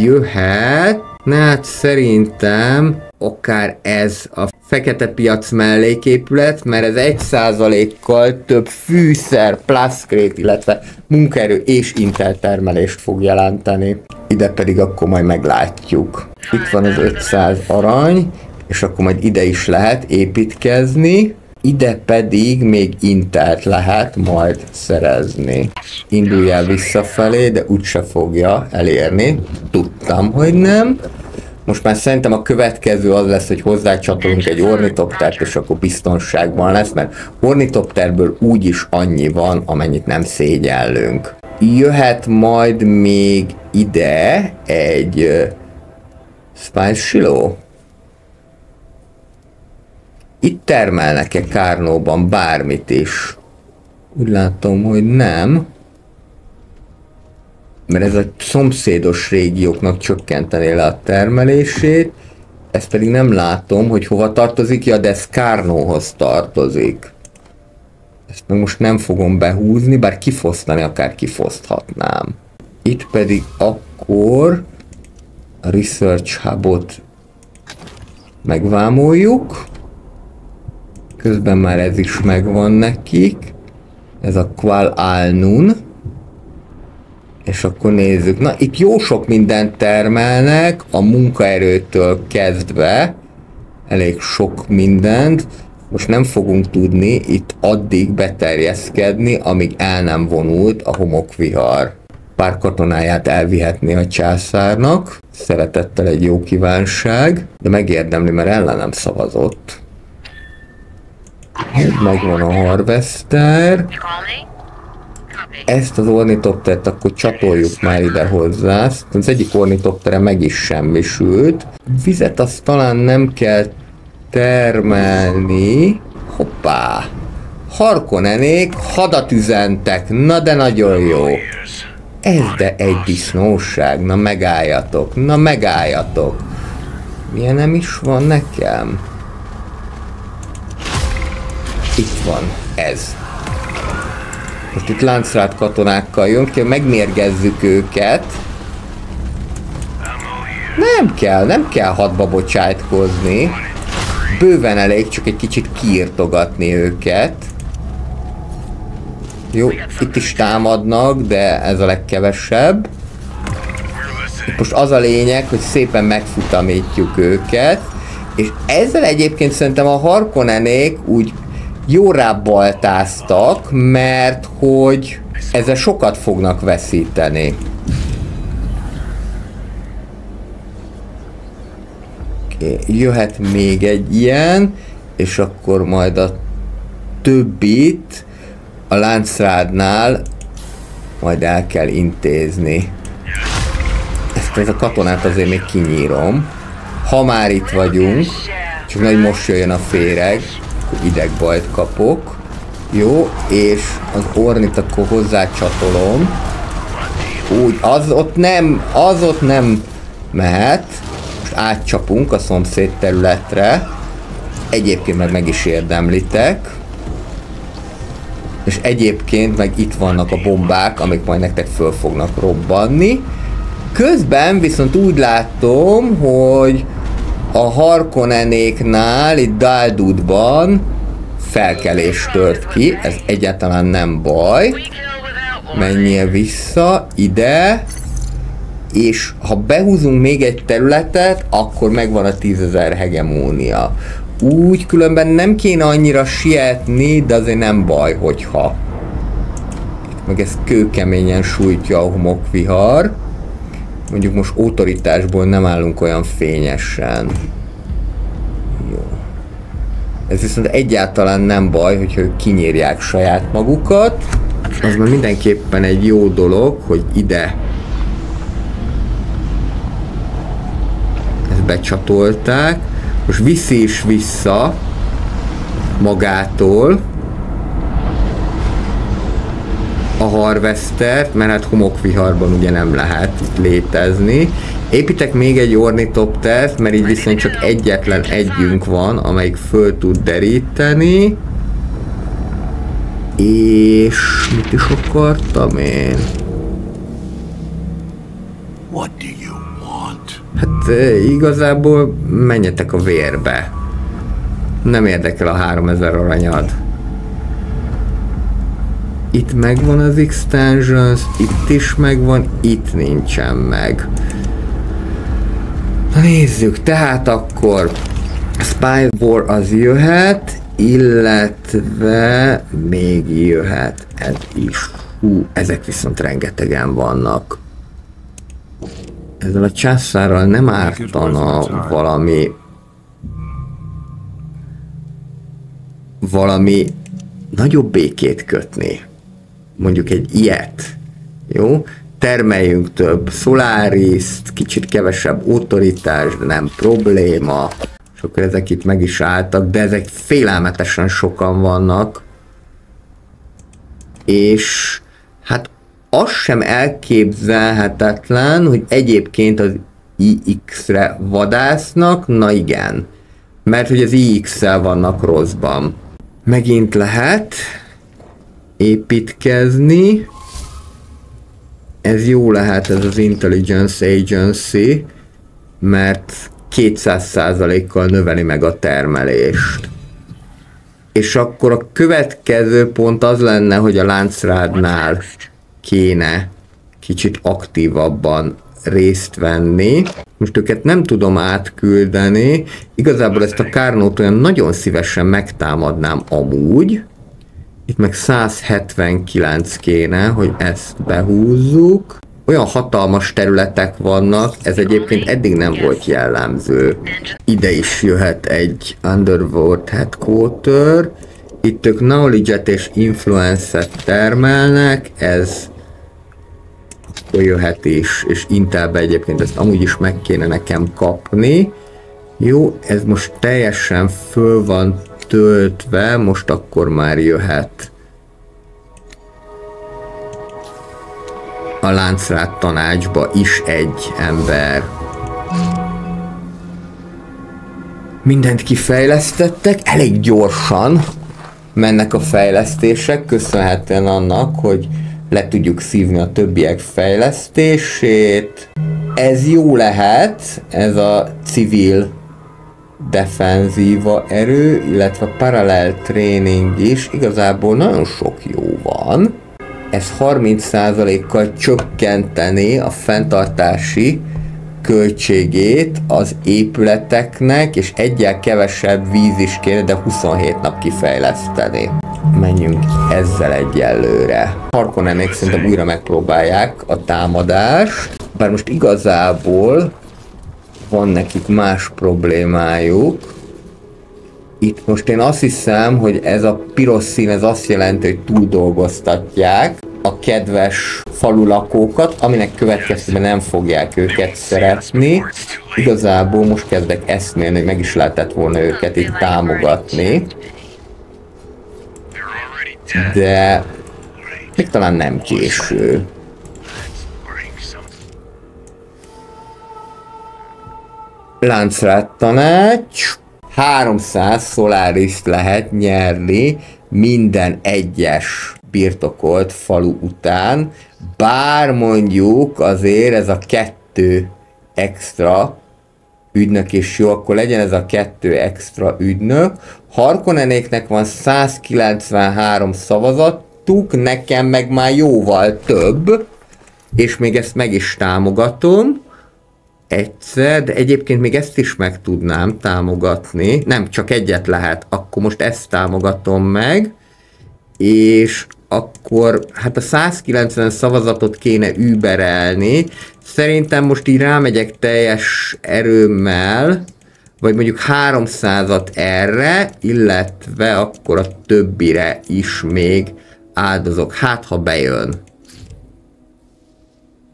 jöhet, hát szerintem akár ez a fekete piac melléképület, mert ez 1%-kal több fűszer, plaskrét, illetve munkaerő és Intel termelést fog jelenteni. ide pedig akkor majd meglátjuk. Itt van az 500 arany, és akkor majd ide is lehet építkezni, ide pedig még intert lehet majd szerezni. Induljál visszafelé, de úgyse fogja elérni. Tudtam, hogy nem. Most már szerintem a következő az lesz, hogy hozzácsatolunk egy ornitoptert, és akkor biztonságban lesz, mert ornitopterből úgyis annyi van, amennyit nem szégyellünk. Jöhet majd még ide egy Spice Silo. Itt termelnek-e Kárnóban bármit is? Úgy látom, hogy nem. Mert ez a szomszédos régióknak csökkenteni le a termelését. Ezt pedig nem látom, hogy hova tartozik. Ja, de ez Kárnóhoz tartozik. Ezt meg most nem fogom behúzni, bár kifosztani akár kifoszthatnám. Itt pedig akkor a Research Hubot megvámoljuk. Közben már ez is megvan nekik. Ez a Qual Alnun. És akkor nézzük. Na, itt jó sok mindent termelnek, a munkaerőtől kezdve. Elég sok mindent. Most nem fogunk tudni itt addig beterjeszkedni, amíg el nem vonult a homokvihar. Pár katonáját elvihetné a császárnak. Szeretettel egy jó kívánság, de megérdemli, mert ellenem szavazott. Megvan a Harvester. Ezt az ornitoptert akkor csatoljuk már ide hozzá. Az egyik ornitoptere meg is semmisült. Vizet azt talán nem kell termelni. Hoppá! Harkonnenék, hadat üzentek. Na de nagyon jó. Ez de egy disznóság. Na megálljatok. Na megálljatok. Milyenem is van nekem? Itt van ez. Most itt láncrát katonákkal jön ki, megmérgezzük őket. Nem kell hadba bocsájtkozni. Bőven elég, csak egy kicsit kiirtogatni őket. Jó, itt is támadnak, de ez a legkevesebb. Itt most az a lényeg, hogy szépen megfutamítjuk őket. És ezzel egyébként szerintem a Harkonnenék úgy jó rábaltáztak, mert hogy ezzel sokat fognak veszíteni. Okay. Jöhet még egy ilyen, és akkor majd a többit a Láncrádnál majd el kell intézni. Ezt a katonát azért még kinyírom. Ha már itt vagyunk, csak nagy most jöjjön a féreg, idegbajt kapok. Jó, és az ornit akkor hozzácsatolom. Úgy, az ott nem mehet. Most átcsapunk a szomszéd területre. Egyébként meg is érdemlitek. És egyébként meg itt vannak a bombák, amik majd nektek föl fognak robbanni. Közben viszont úgy látom, hogy a Harkonnenéknál, itt Daldudban felkelés tört ki, ez egyáltalán nem baj. Menjél vissza ide, és ha behúzunk még egy területet, akkor megvan a 10.000 hegemónia. Úgy különben nem kéne annyira sietni, de azért nem baj, hogyha. Meg ez kőkeményen sújtja a homokvihar. Mondjuk most autoritásból nem állunk olyan fényesen. Jó. Ez viszont egyáltalán nem baj, hogyha ők kinyírják saját magukat. Az már mindenképpen egy jó dolog, hogy ide ezt becsatolták. Most viszi is vissza magától a Harvestert, mert hát homokviharban ugye nem lehet létezni. Építek még egy ornitoptert, mert így viszont csak egyetlen együnk van, amelyik föl tud deríteni. És mit is akartam én? Hát igazából menjetek a vérbe. Nem érdekel a 3000 aranyad. Itt megvan az extensions, itt is megvan, itt nincsen meg. Na nézzük, tehát akkor Spy War az jöhet, illetve még jöhet ez is. Ezek viszont rengetegen vannak. Ezzel a császárral nem ártana valami nagyobb békét kötni. Mondjuk egy ilyet. Jó? Termeljünk több Solariszt, kicsit kevesebb autoritás, de nem probléma. És akkor ezek itt meg is álltak, de ezek félelmetesen sokan vannak. És hát az sem elképzelhetetlen, hogy egyébként az IX-re vadásznak, na igen. Mert hogy az IX-szel vannak rosszban. Megint lehet építkezni. Ez jó lehet, ez az Intelligence Agency, mert 200%-kal növeli meg a termelést. És akkor a következő pont az lenne, hogy a Láncrádnál kéne kicsit aktívabban részt venni. Most őket nem tudom átküldeni. Igazából ezt a Kárnót olyan nagyon szívesen megtámadnám amúgy. Itt meg 179 kéne, hogy ezt behúzzuk. Olyan hatalmas területek vannak, ez egyébként eddig nem volt jellemző. Ide is jöhet egy Underworld Headquarter. Itt ők Knowledge-et és Influence-et termelnek, ez akkor jöhet is, és Intelbe egyébként ezt amúgy is meg kéne nekem kapni. Jó, ez most teljesen föl van töltve, most akkor már jöhet a Láncrád tanácsba is egy ember. Mindent kifejlesztettek, elég gyorsan mennek a fejlesztések, köszönhetően annak, hogy le tudjuk szívni a többiek fejlesztését. Ez jó lehet, ez a civil defenzíva erő, illetve parallel training is, igazából nagyon sok jó van. Ez 30%-kal csökkenteni a fenntartási költségét az épületeknek, és egyel kevesebb víz is kéne, de 27 nap kifejleszteni. Menjünk ezzel egyelőre. Harkonnenék szerintem újra megpróbálják a támadást, bár most igazából van nekik más problémájuk. Itt most én azt hiszem, hogy ez a piros szín, ez azt jelenti, hogy túldolgoztatják a kedves falulakókat, aminek következtében nem fogják őket szeretni. Igazából most kezdek eszmélni, hogy meg is lehetett volna őket itt támogatni. De még talán nem késő. Láncrád tanács. 300 Solariszt lehet nyerni minden egyes birtokolt falu után, bár mondjuk azért ez a 2 extra ügynök is jó, akkor legyen ez a 2 extra ügynök. Harkonnenéknek van 193 szavazatuk, nekem meg már jóval több, és még ezt meg is támogatom egyszer, de egyébként még ezt is meg tudnám támogatni. Nem, csak egyet lehet, akkor most ezt támogatom meg, és akkor hát a 190 szavazatot kéne überelni. Szerintem most így rámegyek teljes erőmmel, vagy mondjuk 300-at erre, illetve akkor a többire is még áldozok. Hát, ha bejön.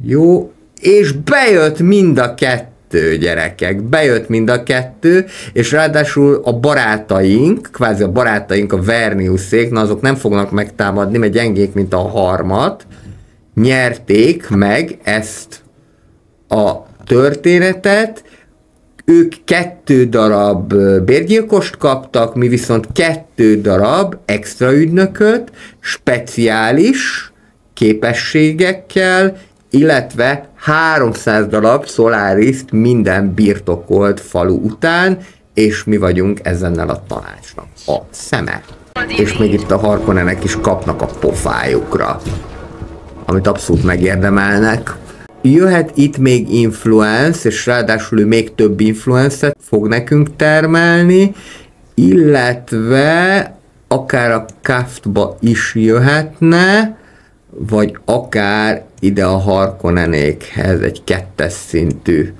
Jó, és bejött mind a 2, gyerekek, bejött mind a 2, és ráadásul a barátaink, kvázi a barátaink, a Verniuszék, na azok nem fognak megtámadni, mert gyengék, mint a harmat, nyerték meg ezt a történetet, ők 2 darab bérgyilkost kaptak, mi viszont 2 darab extra ügynököt, speciális képességekkel, illetve 300 darab Solariszt minden birtokolt falu után, és mi vagyunk ezennel a tanácsnak a szeme. És még itt a Harkonnenek is kapnak a pofájukra, amit abszolút megérdemelnek. Jöhet itt még influence, és ráadásul ő még több influence-et fog nekünk termelni, illetve akár a Kaftba is jöhetne, vagy akár ide a Harkonnenékhez egy 2-es szintű.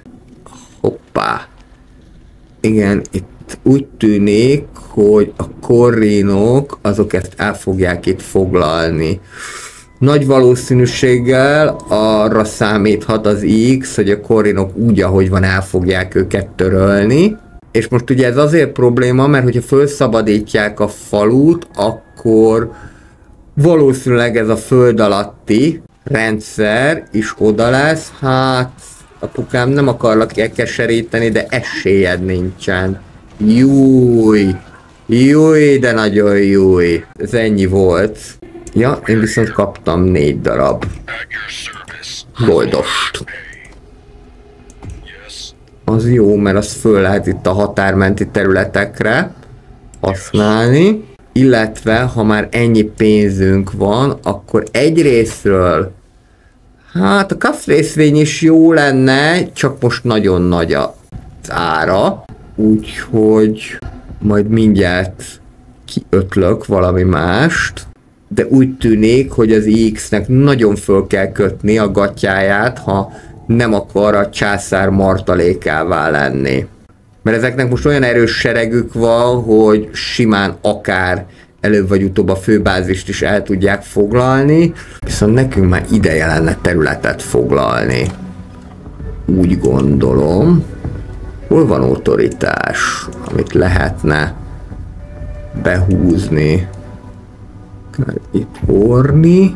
Hoppá! Igen, itt úgy tűnik, hogy a Corrinok azok ezt el fogják itt foglalni. Nagy valószínűséggel arra számíthat az X, hogy a Corrinok úgy, ahogy van, el fogják őket törölni. És most ugye ez azért probléma, mert hogyha felszabadítják a falut, akkor valószínűleg ez a föld alatti rendszer is oda lesz. Hát, apukám, nem akarlak elkeseríteni, de esélyed nincsen. Júj! Júj, de nagyon júj! Ez ennyi volt. Ja, én viszont kaptam 4 darab goldost. Az jó, mert az föl lehet itt a határmenti területekre használni. Illetve, ha már ennyi pénzünk van, akkor egyrésztről, hát a Kaft részvény is jó lenne, csak most nagyon nagy az ára. Úgyhogy majd mindjárt kiötlök valami mást. De úgy tűnik, hogy az X-nek nagyon föl kell kötni a gatyáját, ha nem akar a császár martalékává lenni. Mert ezeknek most olyan erős seregük van, hogy simán akár előbb vagy utóbb a főbázist is el tudják foglalni, viszont nekünk már ideje lenne területet foglalni. Úgy gondolom. Hol van autoritás, amit lehetne behúzni? Itt Orni.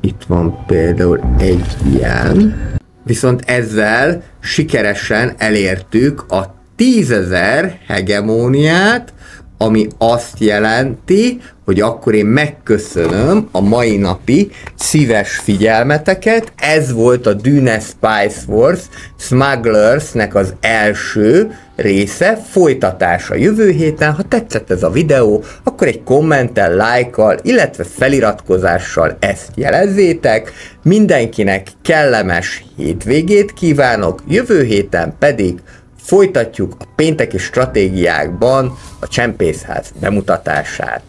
Itt van például egy ilyen. Viszont ezzel sikeresen elértük a 10.000 hegemóniát, ami azt jelenti, hogy akkor én megköszönöm a mai napi szíves figyelmeteket. Ez volt a Dune Spice Wars Smugglersnek az első része, folytatása jövő héten. Ha tetszett ez a videó, akkor egy kommenttel, lájkkal, illetve feliratkozással ezt jelezzétek. Mindenkinek kellemes hétvégét kívánok, jövő héten pedig folytatjuk a pénteki stratégiákban a Csempészház bemutatását.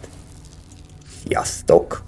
Sziasztok!